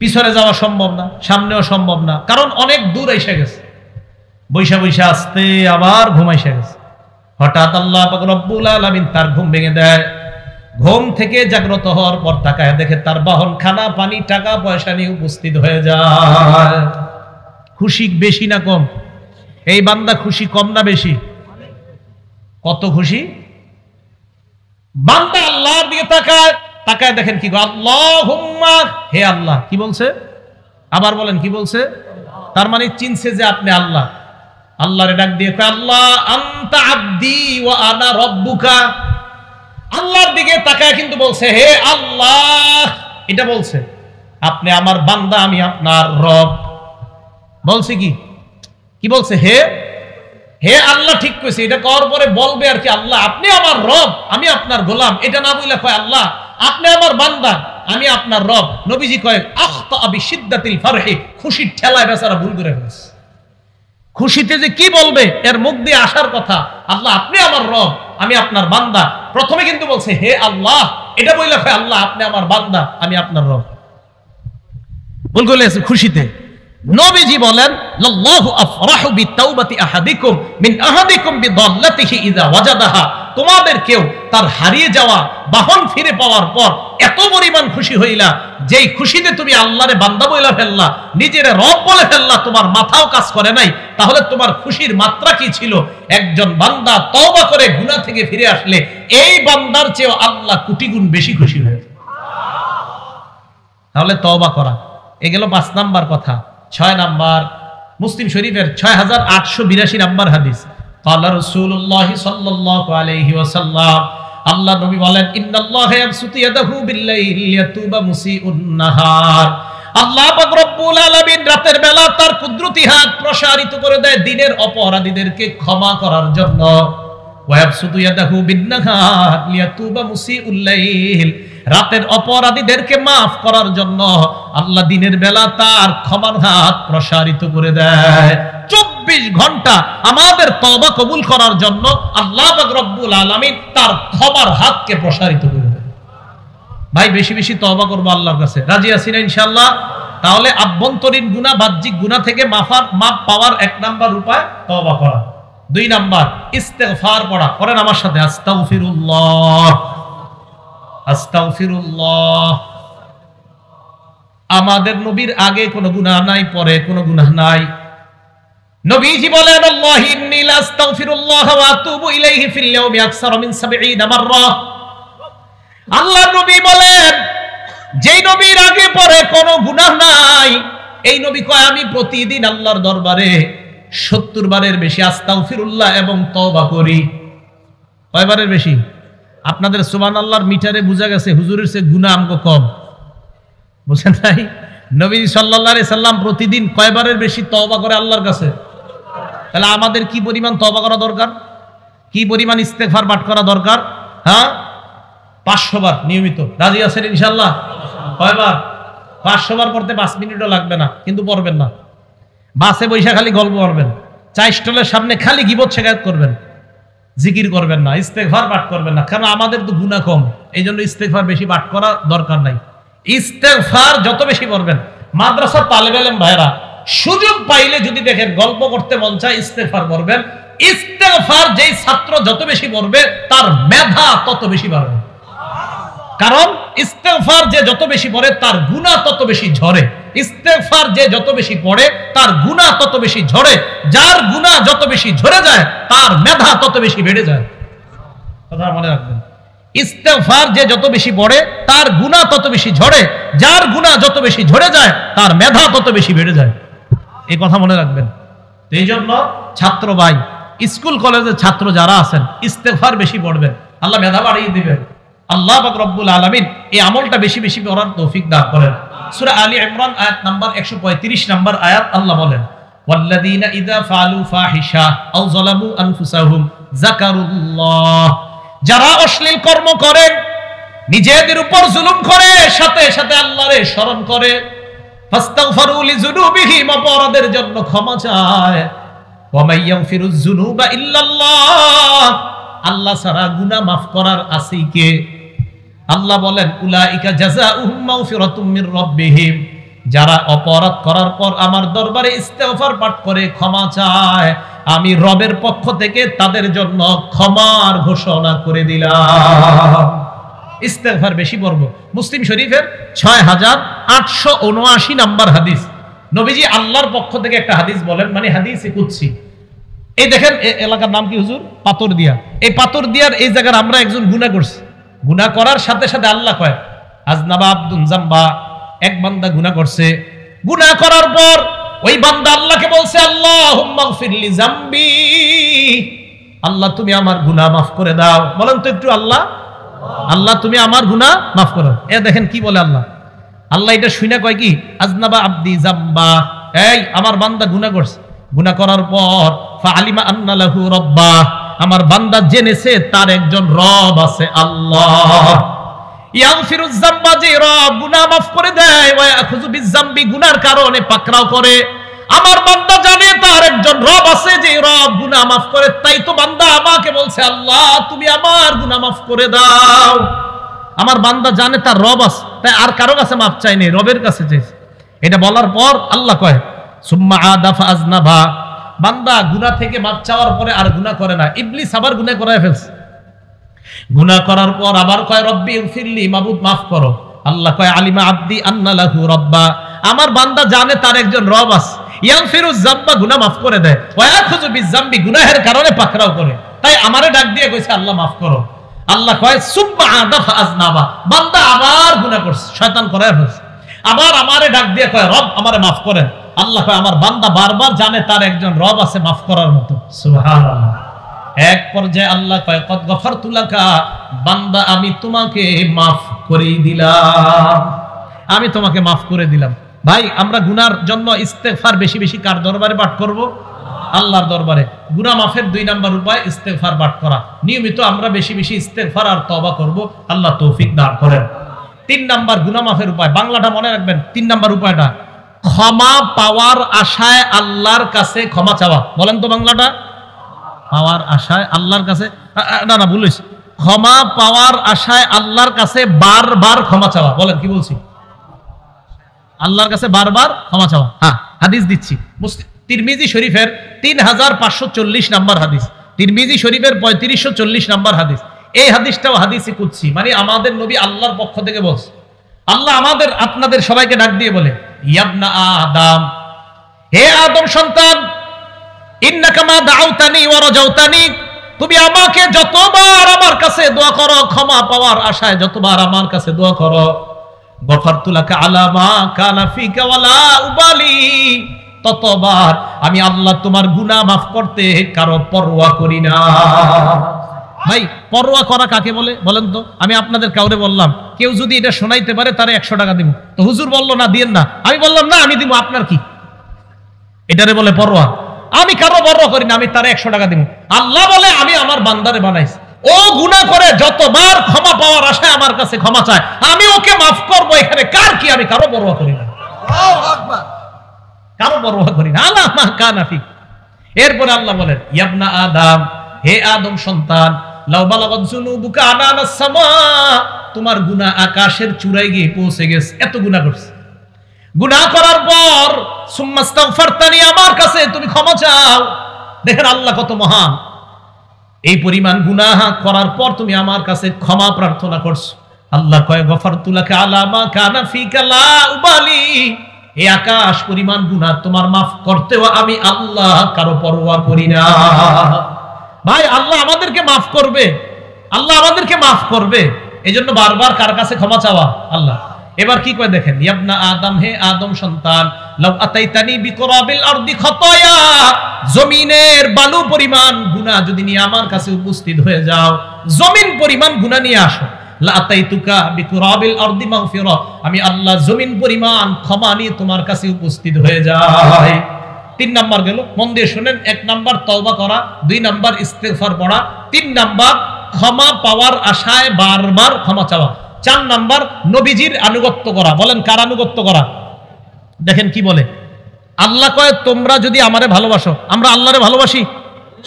পিছনে যাওয়া সম্ভব না, সামনেও সম্ভব না, কারণ অনেক দূর এসে গেছে। বৈশা বৈশা আসতে আবার ঘুমাইসে গেছে। হঠাৎ আল্লাহ পাক রব্বুল আলামিন তার ঘুম ভেঙে দেয়। ঘুম থেকে জাগ্রত হওয়ার পর তাকায় দেখে তার বাহন খানা পানি টাকা পয়সা নিয়ে উপস্থিত হয়ে যায়। খুশি বেশি না কম? এই বান্দা খুশি কম না বেশি? কত খুশি বান্দা! আল্লাহর দিকে তাকায়, তাকায় দেখেন কি, আল্লাহুম্মা, হে আল্লাহ। কি বলছে? আবার বলেন, কি বলছে? তার মানে চিনছে যে আপনি আল্লাহ। আল্লাহরে ডাক দিয়ে কয়, আল্লাহ আনতা আবদি ওয়া আনা রব্বুকা। আল্লাহর দিকে তাকায় কিন্তু বলছে, হে আল্লাহ। এটা বলছে আপনি আমার বান্দা, আমি আপনার রব। বলছে কি? কি বলছে? হে আল্লাহ। ঠিক কইছে। এটা করার পরে বলবে আর কি, আল্লাহ আপনি আমার রব, আমি আপনার গোলাম। এটা না বলে কয়, আল্লাহ আপনি আমার বান্দা, আমি আপনার রব। নবীজি কয়, আখতা বিশিদ্দাতিল ফারহি, খুশির ঠেলায় বেচারা ভুল করে ফেলেছে। খুশিতে যে কি বলবে এর মুখ দিয়ে আসার কথা, আল্লাহ আপনি আমার রব, আমি আপনার বান্দা। প্রথমে কিন্তু বলছে হে আল্লাহ, এটা বললে কয়, আল্লাহ আপনি আমার বান্দা, আমি আপনার রব। ভুল করে খুশিতে। নবীজি বলেন, লাল্লাহু আফরাহু বিতাওবাতি আহাদিকুম মিন আহাদিকুম বিদাল্লাতিহি ইযা ওয়াজাদাহা। তোমাদের কেউ তার হারিয়ে যাওয়া বাহন ফিরে পাওয়ার পর এত পরিমাণ খুশি হইলা, যেই খুশিতে তুমি আল্লাহরে বান্দা বইলা ফেললা, নিজেরে রব বলে ফেললা, তোমার মাথাও কাজ করে নাই। তাহলে তোমার খুশির মাত্রা কি ছিল? একজন বান্দা তওবা করে গুনাহ থেকে ফিরে আসলে এই বান্দার চেয়ে আল্লাহ কোটি গুণ বেশি খুশি হয়। তাহলে তওবা করা। এ গেল 5 নাম্বার কথা। 6 নাম্বার, মুসলিম শরীফের 6882 নাম্বার হাদিস। ক্বালা রাসূলুল্লাহ সাল্লাল্লাহু আলাইহি ওয়াসাল্লাম, আল্লাহ নবী বলেন, ইন্নাল্লাহা ইয়াবসুতু ইয়াদাহু বিল-লাইলি লিয়াতুবা মুসিউন নাহার। আল্লাহ পাক রব্বুল আলামিন রাতের বেলা তার কুদরতি হাত প্রসারিত করে দেয় দিনের অপরাধীদেরকে ক্ষমা করার জন্য। ওয়া ইয়াবসুতু ইয়াদাহু বিন-নাহার লিয়াতুবা মুসিউল লাইল, রাতের অপরাধীদেরকে মাফ করার জন্য আল্লাহ দিনের বেলা তার ক্ষমার হাত প্রসারিত করে দেয়। 24 ঘন্টা আমাদের তওবা কবুল করার জন্য আল্লাহ পাক রব্বুল আলামিন তার ক্ষমার হাতকে প্রসারিত করে দেয়। ভাই বেশি বেশি তওবা করব আল্লাহর কাছে। রাজি আছি না ইনশাআল্লাহ? তাহলে আভ্যন্তরীণ গুনাহ, বাহ্যিক গুনাহ থেকে মাফ পাওয়ার 1 নাম্বার উপায় তওবা করা। 2 নাম্বার ইস্তেগফার পড়া। করেন আমার সাথে, আস্তাগফিরুল্লাহ আস্তাগফিরুল্লাহ। আমাদের নবীর আগে কোনো গুনাহ নাই, পরে কোনো গুনাহ নাই। নবীজি বলেন, আল্লাহি ইন্নী লা আস্তাগফিরুল্লাহ ওয়া আতুবু ইলাইহি ফিল ইয়াউমি আকসার মিন 70 মাররা। আল্লাহ নবী বলেন, যেই নবীর আগে পরে কোনো গুনাহ নাই, এই নবী কয় আমি প্রতিদিন আল্লাহর দরবারে 70 বারের বেশি আস্তাগফিরুল্লাহ এবং তওবা করি। কয়বারের বেশি? আপনাদের সুবহানাল্লাহর মিটারে বোঝা গেছে হুজুরের চেয়ে গুনাহ আমগো কম। বুঝেন নাই? নবী সাল্লাল্লাহু আলাইহি সাল্লাম প্রতিদিন কয়বারের বেশি তওবা করে আল্লাহর কাছে? তাহলে আমাদের কি পরিমাণ তওবা করা দরকার, কি পরিমাণ ইস্তেগফার পাঠ করা দরকার? হ্যাঁ, 500 বার নিয়মিত। রাজি আছেন ইনশাআল্লাহ? কয়বার? 500 বার পড়তে 5 মিনিটও লাগবে না, কিন্তু পড়বেন না। বাসে বৈশা খালি গল্প করবেন, চা স্টলের সামনে খালি গীবত শিকায়ত করবেন, জিকির করবেন না, ইস্তেগফার পাঠ করবেন না। কারণ আমাদের তো গুনাহ কম, এই জন্য ইস্তেগফার বেশি পাঠ করা দরকার নাই। ইস্তেগফার যত বেশি পড়বেন, মাদ্রাসার তালেবে ইলম ভাইরা সুযোগ পাইলে যদি দেখেন গল্প করতে মন চায়, ইস্তেগফার পড়বেন। ইস্তেগফার যেই ছাত্র যত বেশি পড়বে তার মেধা তত বেশি বাড়বে। কারণ ইস্তেগফার যে যত বেশি পড়ে তার গুনাহ তত বেশি ঝরে। ইস্তেগফার যে যত বেশি পড়ে তার গুনাহ তত বেশি ঝরে। যার গুনাহ যত বেশি ঝরে যায় তার মেধা তত বেশি বেড়ে যায়। কথা মনে রাখবেন, ইস্তেগফার যে যত বেশি পড়ে তার গুনাহ তত বেশি ঝরে। যার গুনাহ যত বেশি ঝরে যায় তার মেধা তত বেশি বেড়ে যায়। এই কথা মনে রাখবেন। এই জন্য ছাত্র ভাই, স্কুল কলেজের ছাত্র যারা আছেন, ইস্তেগফার বেশি পড়বেন, আল্লাহ মেধা বাড়িয়ে দিবেন। আল্লাহ পাক রব্বুল আলামিন এই আমলটা বেশি বেশি করার তৌফিক দান করেন। সূরা আলী ইমরান আয়াত নাম্বার 135 নম্বর আয়াত আল্লাহ বলেন, ওয়াল্লাযীনা ইযা ফাআলু ফাহিশা আও যালামু আনফুসাহুম যাকারুল্লাহ, যারা অশ্লীল কর্ম করে, নিজেদের উপর জুলুম করে, সাথে সাথে আল্লাহরে স্মরণ করে, ফাস্তাগফিরু লিযুনুবিহিম, অপরাধের জন্য ক্ষমা চায়, ওয়া মাইয়াগফিরুয যুনুবা ইল্লাল্লাহ, আল্লাহ ছাড়া গুনাহ মাফ করার আছে কে? আল্লাহ বলেন, উলাইকা জাযাউহুম মাগফিরাতুম মির রাব্বিহিম, যারা অপরাধ করার পর আমার দরবারে ইস্তেগফার পাঠ করে ক্ষমা চায়, আমি রবের পক্ষ থেকে তাদের জন্য ক্ষমার ঘোষণা করে দিলাম। ইস্তেগফার বেশি পড়ব। মুসলিম শরীফের 6879 নাম্বার হাদিস, নবীজি আল্লাহর পক্ষ থেকে একটা হাদিস বলেন, মানে হাদিসে কুদসি। এই দেখেন এলাকার নাম কি হুজুর? পাথরদিয়া। এই পাথরদিয়ার এই জায়গার আমরা একজন গুনাহ করছি, গুনাহ করার সাথে সাথে আল্লাহ কয়, আজনাবা আব্দুন জামবা, এক বান্দা গুনাহ করছে, গুনাহ করার পর ওই বান্দা আল্লাহকে বলছে, আল্লাহুম্মা গফিরলি জামবি, আল্লাহ তুমি আমার গুনাহ মাফ করে দাও। বলেন তো একটু, আল্লাহ আল্লাহ তুমি আমার গুনাহ মাফ করো। এ দেখেন কি বলে আল্লাহ। আল্লাহ এটা শুনে কয় কি, আজনাবা আব্দি জামবা, এই আমার বান্দা গুনাহ করছে, গুনাহ করার পর ফাআলিমা আন্না লাহু রাব্বা, আমার বান্দা জেনেছে তার একজন রব আছে, আল্লাহ। ইয়াগফিরুয যামবা, যে রব গুনাহ মাফ করে দেয়, ওয়া ইয়াখুযু বিয-যামবি, গুনাহর কারণে পাকড়াও করে। আমার বান্দা জানে তার একজন রব আছে যে রব গুনাহ মাফ করে, তাই তো বান্দা আমাকে বলছে, আল্লাহ তুমি আমার গুনাহ মাফ করে দাও। আমার বান্দা জানে তার রব আছে, তাই আর কারো কাছে মাফ চাইনি, রবের কাছে চাইছে। এটা বলার পর আল্লাহ কয়, সুম্মা আদা ফাআজনাবা, বান্দা গুনাহ থেকে মাফ চাওয়ার পরে আর গুনাহ করে না। ইবলিস আবার গুনাহ করায় ফেলছে, গুনাহ করার পর আবার কয়, রব্বি ইগফিরলি, মাবুদ মাফ করো। আল্লাহ কয়, আলিমা আব্দি আন্না লাহু রাব্বা, আমার বান্দা জানে তার একজন রব আছে, ইয়াগফিরুয যামবা, গুনাহ মাফ করে দেয়, ওয়া ইয়াখুযু বিয-যামবি, গুনাহের কারণে পাকড়াও করে। তাই আমারে ডাক দিয়ে কইছে, আল্লাহ মাফ করো। আল্লাহ কয়, সুম্মা আদা ফাআজনাবা, বান্দা আবার গুনাহ করছে, শয়তান করায় ফেলছে, আবার আমারে ডাক দিয়ে কয়, রব আমারে মাফ করেন। আল্লাহ কয়, আমার বান্দা বারবার জানে তার একজন রব আছে মাফ করার মতো। সুবহানাল্লাহ। এক পর্যায়ে আল্লাহ কয়, কদ গফারতু লাকা, বান্দা আমি তোমাকে মাফ করে দিলাম, আমি তোমাকে মাফ করে দিলাম। ভাই, আমরা গুনার জন্য ইস্তেগফার বেশি বেশি কার দরবারে পাঠ করব? আল্লাহর দরবারে। গুনাহ মাফের 2 নাম্বার উপায় ইস্তেগফার পাঠ করা। নিয়মিত আমরা বেশি বেশি ইস্তেগফার আর তওবা করব, আল্লাহ তৌফিক দান করেন। 3 নাম্বার গুনাহ মাফের উপায়, বাংলাটা মনে রাখবেন। 3 নাম্বার উপায়টা, ক্ষমা পাওয়ার আশায় আল্লাহর কাছে ক্ষমা চাওয়া। বলেন তো বাংলাটা, পাওয়ার আশায় আল্লাহর কাছে, না না ভুল হয়েছে, ক্ষমা পাওয়ার আশায় আল্লাহর কাছে বারবার ক্ষমা চাওয়া। বলেন কি বলছি? আল্লাহর কাছে বারবার ক্ষমা চাওয়া। হ্যাঁ, হাদিস দিচ্ছি, তিরমিজি শরীফের 3540 নাম্বার হাদিস, তিরমিজি শরীফের 3540 নাম্বার হাদিস। এই হাদিসটাও হাদিসে কুদসি, মানে আমাদের নবী আল্লাহর পক্ষ থেকে বলছে। আল্লাহ আমাদের আপনাদের সবাইকে ডাক দিয়ে বলে, ইয়াবনা আদম, হে আদম সন্তান, ইন্নাকা মা দাউতানি ওয়া রাজাউতানি, তুমি আমাকে যতবার আমার কাছে দোয়া করো, ক্ষমা পাওয়ার আশায় যতবার আমার কাছে দোয়া করো, গফারতু লাকা আলা মা কানা ফিকা ওয়ালা উবালি, ততবার আমি আল্লাহ তোমার গুনাহ মাফ করতে কারো পরোয়া করি না। ভাই, পরোয়া করা কাকে বলে বলেন তো? আমি আপনাদের কাউরে বললাম, কেউ যদি এটা শোনাইতে পারে তারে 100 টাকা দিব। তো হুজুর বললো না দিয়েন না, আমি বললাম না আমি দিব, আপনার কি? এটারে বলে পরোয়া। আমি কারো পরোয়া করি না, আমি তারে 100 টাকা দিব। আল্লাহ বলে, আমি আমার বান্দারে বানাইছি, ও গুনাহ করে যতবার ক্ষমা পাওয়ার আশায় আমার কাছে ক্ষমা চায়, আমি ওকে মাফ করবো। এখানে কার কি? আমি কারো পরোয়া করি না, কারো পরোয়া করি না। আল্লাহ মা কানা ফিক। এরপরে আল্লাহ বলেন, ইয়াবনা আদম, হে আদম সন্তান, লাউ বালাগাত যুনুবুকা আনানাস সামা, তোমার গুনাহ আকাশের চূড়ায় গিয়ে পৌঁছে গেছে, এত গুনাহ করছে। গুনাহ করার পর সুম্মাস্তাগফারতানি, আমার কাছে তুমি ক্ষমা চাও। দেখেন আল্লাহ কত মহান, এই পরিমাণ গুনাহ করার পর তুমি আমার কাছে ক্ষমা প্রার্থনা করছো। আল্লাহ কয়, গফারতু লাকা আলা মা কানা ফিকা লা উবালি, এই আকাশ পরিমাণ গুনাহ তোমার মাফ করতেও আমি আল্লাহ কারো পরোয়া করি না। ভাই, আল্লাহ আমাদেরকে মাফ করবে, আল্লাহ আমাদেরকে মাফ করবে, এজন্য বারবার কার কাছে ক্ষমা চাওয়া? আল্লাহ। এবার কি কয় দেখেন, ইয়াবনা আদম, হে আদম সন্তান, লাউ আতাইতানি বিকুরাবিল আরদি খাতায়া, জমিনের বালু পরিমাণ গুনাহ যদি নিয়ে আমার কাছে উপস্থিত হয়ে যাও, জমিন পরিমাণ গুনাহ নিয়ে আসো, লা আতাইতুকা বিকুরাবিল আরদি মাগফিরা, আমি আল্লাহ জমিন পরিমাণ ক্ষমা নিয়ে তোমার কাছে উপস্থিত হয়ে যাই। 3 নাম্বার গেল, মন দিয়ে শুনেন। 1 নাম্বার তওবা করা, 2 নাম্বার ইস্তেগফার পড়া, 3 নাম্বার ক্ষমা পাওয়ার আশায় বারবার ক্ষমা চাওয়া, 4 নাম্বার নবীজির আনুগত্য করা। বলেন কার আনুগত্য করা? দেখেন কি বলে আল্লাহ কয় তোমরা যদি আমারে ভালোবাসো, আমরা আল্লাহরে ভালোবাসি,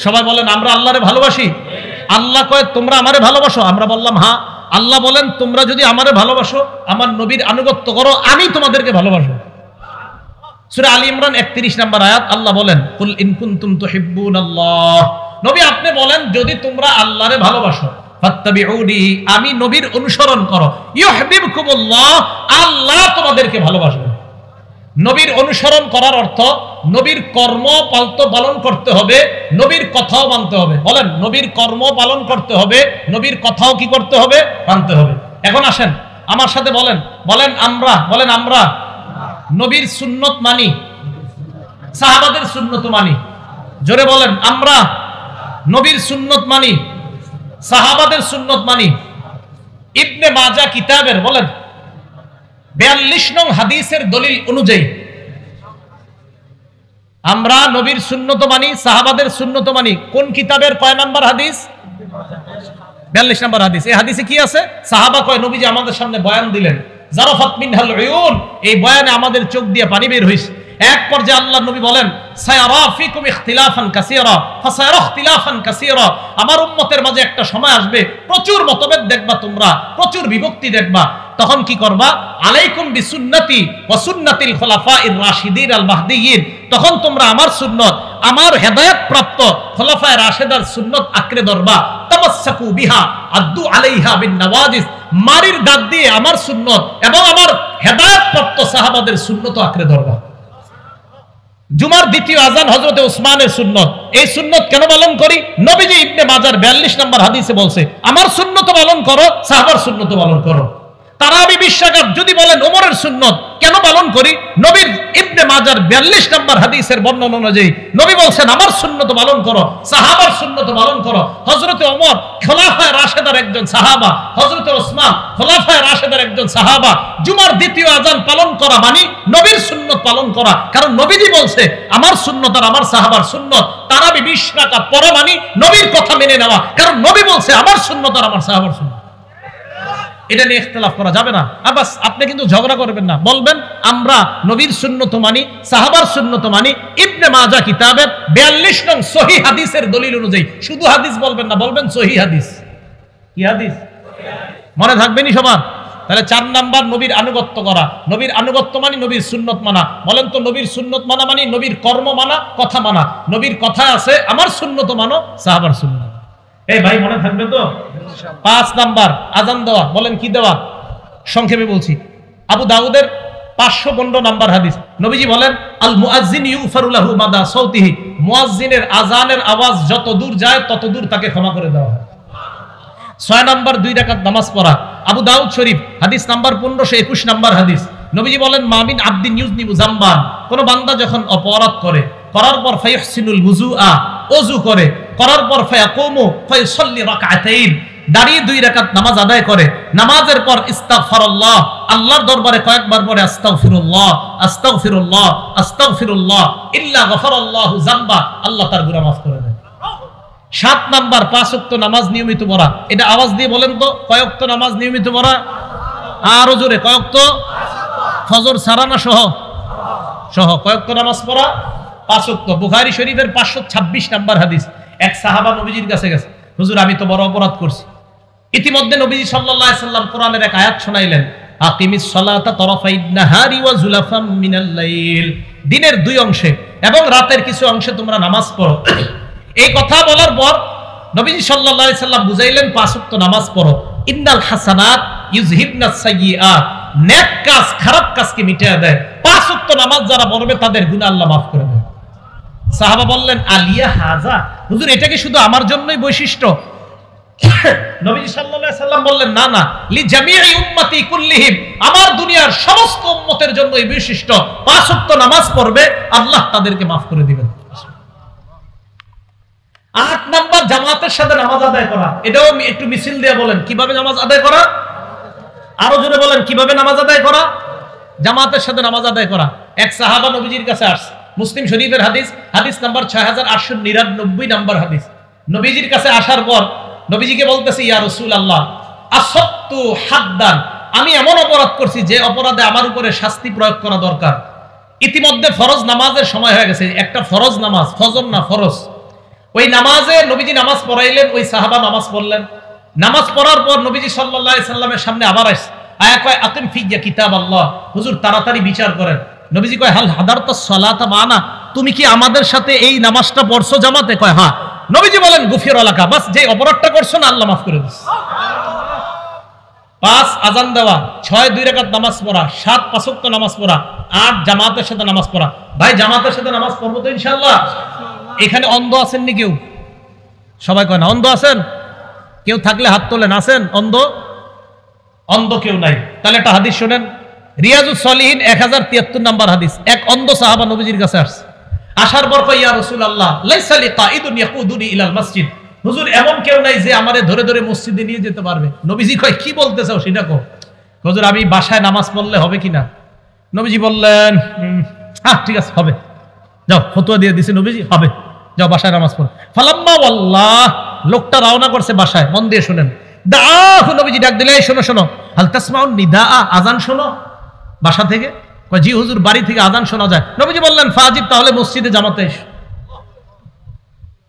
সবাই বলেন আমরা আল্লাহরে ভালোবাসি। আল্লাহ কয় তোমরা আমারে ভালোবাসো, আমরা বললাম হ্যাঁ। আল্লাহ বলেন তোমরা যদি আমারে ভালোবাসো, আমার নবীর আনুগত্য করো, আমি তোমাদেরকে ভালোবাসবো। সূরা আলী ইমরান 31 নম্বর আয়াত, আল্লাহ বলেন কুল ইন কুনতুম তুহিব্বুনাল্লাহ, নবী আপনি বলেন যদি তোমরা আল্লাহরে ভালোবাসো, ফাত্তাবিউনি, আমি নবীর অনুসরণ করো, ইউহিব্বুকুমুল্লাহ, আল্লাহ তোমাদেরকে ভালোবাসবেন। নবীর অনুসরণ করার অর্থ নবীর কর্ম পালন করতে হবে, নবীর কথাও মানতে হবে। বলেন নবীর কর্ম পালন করতে হবে, নবীর কথাও কি করতে হবে? মানতে হবে। এখন আসেন আমার সাথে বলেন, বলেন আমরা, বলেন আমরা নবীর সুন্নত মানি, সাহাবাদের সুন্নত মানি। জোরে বলেন আমরা নবীর সুন্নত মানি, সাহাবাদের সুন্নত মানি। ইবনে মাজাহ কিতাবের বলেন 42 নং হাদিসের দলিল অনুযায়ী আমরা নবীর সুন্নত মানি, সাহাবাদের সুন্নত মানি। কোন কিতাবের কয় নাম্বার হাদিস? 42 নাম্বার হাদিস। এই হাদিসে কি আছে? সাহাবা কয় নবীজি আমাদের সামনে বয়ান দিলেন, জারাফাত মিনহাল উয়ুন, এই বয়ানে আমাদের চোখ দিয়ে পানি বের হইছে। এক পর্যায়ে আল্লাহ নবী বলেন সায়ারা ফিকুম ইখতিলাফান কাসীরা ফাসায়ারা ইখতিলাফান কাসীরা, আমার উম্মতের মাঝে একটা সময় আসবে প্রচুর মতভেদ দেখবা, তোমরা প্রচুর বিভক্তি দেখবা। তখন কি করবা? আলাইকুম বিসুন্নতি ওয়া সুন্নাতিল খুলাফাইর রাশিদিন আল মাহদিয়িন, তখন তোমরা আমার সুন্নত, আমার হেদায়েত প্রাপ্ত খুলাফায়ে রাশিদার সুন্নত আঁকড়ে ধরবা। তামাসসাকু বিহা আদ্দু আলাইহা বিন নওয়াজিস, মারির দাঁত দিয়ে আমার সুন্নত এবং আমার হেদায়েত প্রাপ্ত সাহাবাদের সুন্নত আঁকড়ে ধরবা। জুমার দ্বিতীয় আজান হযরতে ওসমানের সুন্নত, এই সুন্নত কেন পালন করি? নবীজি ইবনে মাজার 42 নম্বর হাদিসে বলছে আমার সুন্নত পালন করো, সাহাবার সুন্নত পালন করো। তারাবি বিশ্বকাপ যদি বলেন ওমরের সুন্নত কেন পালন করি? নবীর ইবনে মাজার 42 নম্বর হাদিসের বর্ণনা অনুযায়ী নবী বলছেন আমার সুন্নত পালন করো, সাহাবার সুন্নত পালন করো। হযরতে ওমর খোলাফায়ে রাশেদার একজন সাহাবা, হযরতে ওসমান খোলাফায়ে রাশেদার একজন সাহাবা। জুমার দ্বিতীয় আজান পালন করা মানে নবীর সুন্নত পালন করা, কারণ নবীজি বলছে আমার সুন্নত আর আমার সাহাবার সুন্নত। তারাবি 20 রাকাত পড়া মানে নবীর কথা মেনে নেওয়া, কারণ নবী বলছে আমার সুন্নত আর আমার সাহাবার সুন্নত। এটা নিয়ে ইখতিলাফ করা যাবে না। আবাস আপনি কিন্তু ঝগড়া করবেন না, বলবেন আমরা নবীর সুন্নত মানি, সাহাবার সুন্নত মানি। ইবনে মাজাহ কিতাবের 42 নং সহিহ হাদিসের দলিল অনুযায়ী, শুধু হাদিস বলবেন না, বলবেন সহিহ হাদিস। কি হাদিস? মনে থাকবেনি সবার? তাহলে 4 নাম্বার নবীর আনুগত্য করা। নবীর আনুগত্য মানে নবীর সুন্নত মানা। বলেন তো নবীর সুন্নত মানা মানে নবীর কর্ম মানা, কথা মানা। নবীর কথায় আছে আমার সুন্নত মানো, সাহাবার সুন্নত। এই ভাই মনে থাকবে তো? 5 নাম্বার আজান দেওয়া। বলেন কি দেওয়া? সংক্ষেপে বলছি। আবু দাউদের 515 নাম্বার হাদিস, নবীজি বলেন আল মুআজ্জিন ইউগফারু লাহু মাদা সাউতিহি, মুয়াজ্জিনের আজানের আওয়াজ যত দূর যায় তত দূর তাকে ক্ষমা করে দেওয়া হয়। 6 নাম্বার 2 রাকাত নামাজ পড়া। আবু দাউদ শরীফ হাদিস নাম্বার 1521 নাম্বার হাদিস, নবীজি বলেন মামিন আবদিন ইউজনিবু যামবান, কোন বান্দা যখন অপরাধ করে, করার পর ফায়হসিনুল ওযুআ, ওযু করে, করার পর ফায়াকুমু ফায়ুসাল্লি রাকাতাইন, দাঁড়িয়ে 2 রাকাত নামাজ আদায় করে, নামাজের পর ইস্তিগফারুল্লাহ, আল্লাহর দরবারে কয়েকবার পরে আস্তাগফিরুল্লাহ আস্তাগফিরুল্লাহ আস্তাগফিরুল্লাহ ইল্লা গফারাল্লাহু যামবা, আল্লাহ তার গুনাহ মাফ করে দেন। 7 নাম্বার 5 ওয়াক্ত নামাজ নিয়মিত পড়া। এটা আওয়াজ দিয়ে বলেন তো কয় ওয়াক্ত নামাজ নিয়মিত পড়া? আরো জোরে, কয় ওয়াক্ত? ফজর সারানা সহ সহ কয় ওয়াক্ত নামাজ পড়া? 5 ওয়াক্ত। বুখারী শরীফের 526 নাম্বার হাদিস, এক সাহাবা নবীজির কাছে গেছে, হুজুর আমি তো বড় অপরাধ করছি। ইতিমধ্যে নবীজি সাল্লাল্লাহু আলাইহি সাল্লাম কোরআনের এক আয়াত শোনাইলেন, আকিমিস সালাতা তরফাইন নাহারি ওয়া যুলাফাম মিনাল লাইল, দিনের 2 অংশে এবং রাতের কিছু অংশে তোমরা নামাজ পড়ো। এই কথা বলার পর নবীজি সাল্লাল্লাহু আলাইহি সাল্লাম বুঝাইলেন 5 ওয়াক্ত নামাজ পড়ো। ইন্নাল হাসানাত ইউযহিবনাস সাইয়্যাত, নেক কাজ খারাপ কাজকে মিটিয়ে দেয়। 5 ওয়াক্ত নামাজ যারা পড়বে তাদের গুনাহ আল্লাহ মাফ করে দেয়। সাহাবা বললেন আলিয়া হাজা, হুজুর এটা কি শুধু আমার জন্যই বৈশিষ্ট্য? নবীজি সাল্লাল্লাহু আলাইহি সাল্লাম বললেন না না, লি জামিই উম্মতি কুল্লিহিম, আমার দুনিয়ার সমস্ত উম্মতের জন্য এই বৈশিষ্ট্য। 5 ওয়াক্ত নামাজ পড়বে, আল্লাহ তাদেরকে মাফ করে দিবেন। 8 নাম্বার জামাতের সাথে নামাজ আদায় করা। এটাও একটু মিছিল দিয়ে বলেন কিভাবে নামাজ আদায় করা? আরো জোরে বলেন কিভাবে নামাজ আদায় করা? জামাতের সাথে নামাজ আদায় করা। এক সাহাবা নবীজির কাছে আসছে, মুসলিম শরীফের হাদিস, হাদিস নাম্বার 6899 নাম্বার হাদিস। নবীজির কাছে আসার পর নবীজিকে বলতেছে, ইয়া রাসূলুল্লাহ আসত্তু হাদ্দান, আমি এমন অপরাধ করছি যে অপরাধে আমার উপরে শাস্তি প্রয়োগ করা দরকার। ইতিমধ্যে ফরজ নামাজের সময় হয়ে গেছে, একটা ফরজ নামাজ, ফজর না ফরজ। ওই নামাজে নবীজি নামাজ পড়াইলেন, ওই সাহাবা নামাজ পড়লেন। নামাজ পড়ার পর নবীজি সাল্লাল্লাহু আলাইহি সাল্লামের সামনে আবার আসছে, আয়া কয় আকিম ফিয়া কিতাবাল্লাহ, হুজুর তাড়াতাড়ি বিচার করেন। নবীজি কয় হাল হাদারতাস সালাতা মানা, তুমি কি আমাদের সাথে এই নামাজটা পড়ছো জামাতে? কয় হ্যাঁ। নবীজি বলেন গুফিরা লাকা, বাস যে অপরাধটা করছো না আল্লাহ মাফ করে দিয়েছে। 5 আজান দেওয়া, 6 2 রাকাত নামাজ পড়া, 7 5 ওয়াক্ত নামাজ পড়া, 8 জামাতের সাথে নামাজ পড়া। ভাই জামাতের সাথে নামাজ পড়বো তো ইনশাআল্লাহ? এখানে অন্ধ আছেন নি কেউ? সবাই কয় না। অন্ধ আছেন? কেউ থাকলে হাত তোলেন। আছেন অন্ধ? অন্ধ কেউ নাই। তাহলে একটা হাদিস শুনেন, রিয়াজুস সলিহিন 1073 নাম্বার হাদিস। এক অন্ধ সাহাবা নবীজির কাছে আসছে, আসার পর কয় ইয়া রাসূলুল্লাহ লাইসা লি কাঈদুন ইয়াকুদুনি ইলাল মসজিদ, হুজুর এমন কেউ নাই যে আমারে ধরে ধরে মসজিদে নিয়ে যেতে পারবে। নবীজি কয় কি বলতে চাও সেটা কও। হুজুর আমি বাসায় নামাজ পড়লে হবে কিনা? নবীজি বললেন হ্যাঁ ঠিক আছে হবে, যাও। ফতোয়া দিয়ে দিছে নবীজি, হবে, যাও বাসায় নামাজ পড়ো। ফালাম্মা ওয়াল্লাহ, লোকটা রওনা করছে বাসায়। মন দিয়ে শুনেন, দাহ নবীজি ডাক দিলে, এই শোনো শোনো, হাল তাসমাউন নিদা, আযান শোনো বাসা থেকে? কয় জি হুজুর, বাড়ি থেকে আযান শোনা যায়। নবীজি বললেন ফাজিব, তাহলে মসজিদে জামাতে এসো।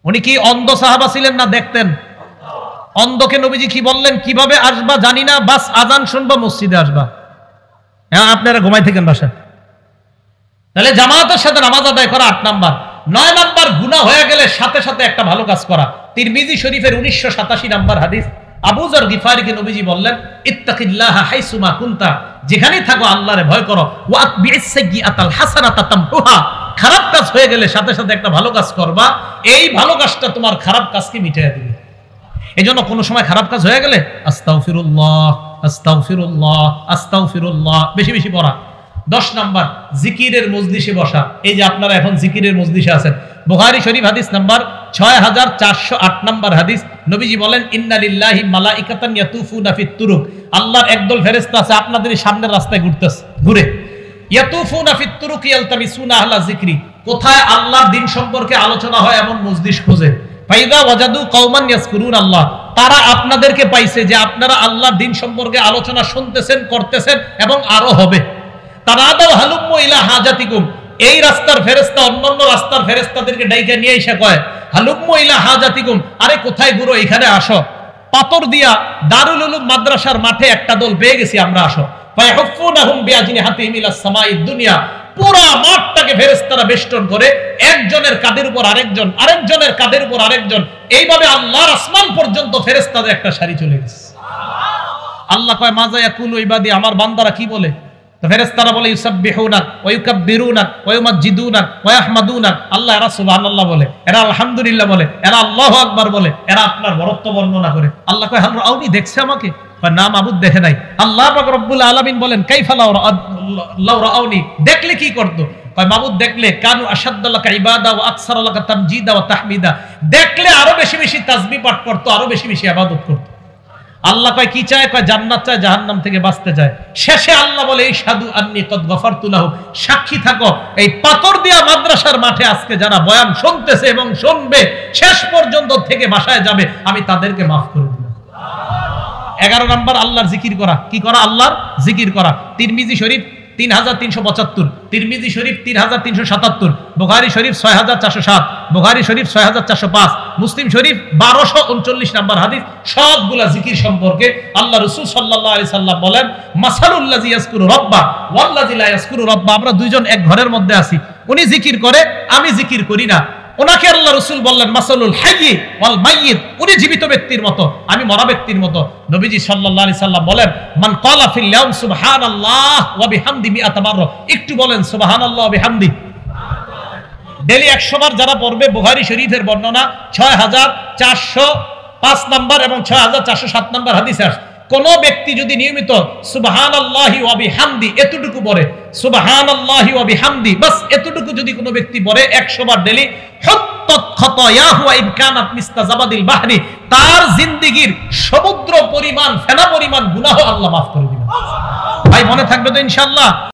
উনি কি অন্ধ সাহাবা ছিলেন না দেখতেন? অন্ধকে নবীজি কি বললেন, কিভাবে আসবা জানি না, বাস আযান শুনবা মসজিদে আসবা। হ্যাঁ আপনারা ঘুমাই থাকেন বাসায়। তাহলে জামাতের সাথে নামাজ আদায় করা 8 নাম্বার। 9 নাম্বার গুনাহ হয়ে গেলে সাথে সাথে একটা ভালো কাজ করা। তিরমিজি শরীফের 1987 নাম্বার হাদিস, আবু যর গিফারীকে নবীজি বললেন ইত্তাকিল্লাহা হাইসুমা কুনতা, যেখানেই থাকো আল্লাহরে ভয় করো। ওয়াতবিইস সাইয়্যাতাল হাসানাতা তামহুহা, খারাপ কাজ হয়ে গেলে সাথে সাথে একটা ভালো কাজ করবা, এই ভালো কাজটা তোমার খারাপ কাজকে মিটিয়ে দিবে। এজন্য কোনো সময় খারাপ কাজ হয়ে গেলে আস্তাগফিরুল্লাহ আস্তাগফিরুল্লাহ আস্তাগফিরুল্লাহ বেশি বেশি পড়া। 10 নাম্বার জিকিরের মজলিসে বসা। এই যে আপনারা এখন জিকিরের মজলিসে আছেন, বুখারী শরীফ হাদিস নাম্বার 6408 নাম্বার হাদিস। নবীজি বলেন ইন্না লিল্লাহি মালাইকাতান ইয়াতুফুনা ফিত তুরুক, আল্লাহর একদল ফেরেশতা আছে আপনাদের সামনের রাস্তায় ঘুরে। ইয়াতুফুনা ফিত তুরুক ইয়ালতামিসুনা আহলা যিকরি, কোথায় আল্লাহর দ্বীন সম্পর্কে আলোচনা হয় এমন মজলিস খোঁজে। ফাইদা ওয়াজাদু কওমান ইয়াজকুরুন আল্লাহ, তারা আপনাদেরকে পাইছে যে আপনারা আল্লাহর দ্বীন সম্পর্কে আলোচনা শুনতেছেন, করতেছেন এবং আরো হবে। তানাদাউ হালুম্মু ইলা হাজাতিকুম, এই রাস্তার ফেরেশতা অন্যান্য রাস্তার ফেরেশতাদেরকে ডাইকা নিয়ে এসে কয় হালুম্মু ইলা হাজাতিকুম, আরে কোথায় গুরু, এখানে আসো। পাথর দিয়া দারুল উলুম মাদ্রাসার মাঠে একটা দল পেয়ে গেছি আমরা, আসো। ফায়াহুফুনাহুম বিআজনিহাতিহিম ইলাস সামাঈদ দুনিয়া, পুরা মাঠটাকে ফেরেশতারা বেষ্টন করে একজনের কাঁধের উপর আরেকজন, আরেকজনের কাঁধের উপর আরেকজন, এইভাবে আল্লাহর আসমান পর্যন্ত ফেরেশতাদের একটা সারি চলে গেছে। আল্লাহ কয় মাজা ইয়াকুলু ইবাদি, আমার বান্দারা কি বলে? তো ফেরেশতারা বলে ইউসাব্বিহুনা ওয়া ইউকাব্বিরুনা ওয়া ইউমাজ্জিদুনা ওয়া ইয়াহমাদুনা, আল্লাহ এরা সুবহানাল্লাহ বলে, এরা আলহামদুলিল্লাহ বলে, এরা আল্লাহু আকবার বলে, এরা আপনার বরত্ব বর্ণনা করে। আল্লাহ কয় হাল রাউনি, দেখছে আমাকে? কয় না মাবুদ দেখে নাই। আল্লাহ পাক রব্বুল আলামিন বলেন কাইফা লাউ রাউনি, দেখলে কি করতো? কয় মাবুদ দেখলে কানু আশাদ্দালাকা ইবাদা ওয়া আকসারালাকা তামজিদা ওয়া তাহমিদা, দেখলে আরো বেশি বেশি তাসবিহ পাঠ করতো, আরো বেশি বেশি ইবাদত করতো। আল্লাহ কয় কি চায়? কয় জান্নাত চায়, জাহান্নাম থেকে বাঁচতে চায়। শেষে আল্লাহ বলে ইশহাদু আন্নী কদ গফারতু লাহু, সাক্ষী থাকো এই পাথর দিয়া মাদ্রাসার মাঠে আজকে যারা বয়ান শুনতেছে এবং শুনবে শেষ পর্যন্ত থেকে বাসায় যাবে, আমি তাদেরকে মাফ করে দিলাম। 11 নাম্বার আল্লাহর জিকির করা। কি করা? আল্লাহর জিকির করা। তিরমিজি শরীফ 3375, তিরমিজি শরীফ 3377, বুখারী শরীফ 6407, বুখারী শরীফ 6405, মুসলিম শরীফ 1239 নাম্বার হাদিস। সবগুলা জিকির সম্পর্কে আল্লাহ রাসূল সাল্লাল্লাহু আলাইহি সাল্লাম বলেন মাসালুল লাযী ইয়াজকুরু রাব্বা ওয়াল লাযী লা ইয়াজকুরু রাব্বা, আমরা দুইজন এক ঘরের মধ্যে আছি, উনি জিকির করে আমি জিকির করি না। ওনাকে আল্লাহ রাসূল বললেন মাসালুল হাইয়্যি ওয়াল মাইয়িত, উনি জীবিত ব্যক্তির মতো, আমি মরা ব্যক্তির মতো। নবীজি সাল্লাল্লাহু আলাইহি সাল্লাম বলেন মান ক্বালা ফিল ইয়াউম সুবহানাল্লাহ ওয়া বিহামদি মিআতা মাররা, একটু বলেন সুবহানাল্লাহ ওয়া বিহামদি। ডেইলি 100 বার যারা পড়বে, বুখারী শরীফের বর্ণনা 6405 নাম্বার এবং 6407 নাম্বার হাদিসে আসে, কোন ব্যক্তি যদি নিয়মিত সুবহানাল্লাহি ওয়া বিহামদি এতটুকু বলে, সুবহানাল্লাহি ওয়া বিহামদি বাস এতটুকু যদি কোনো ব্যক্তি বলে 100 বার ডেইলি, হুত্তাত খাতায়াহু ওয়া ইন কানাত মিসলা জাবাদিল বাহরি, তার জিন্দেগীর সমুদ্র পরিমাণ ফেনা পরিমাণ গুনাহ আল্লাহ মাফ করে দিবেন। ভাই মনে থাকবে তো ইনশাআল্লাহ?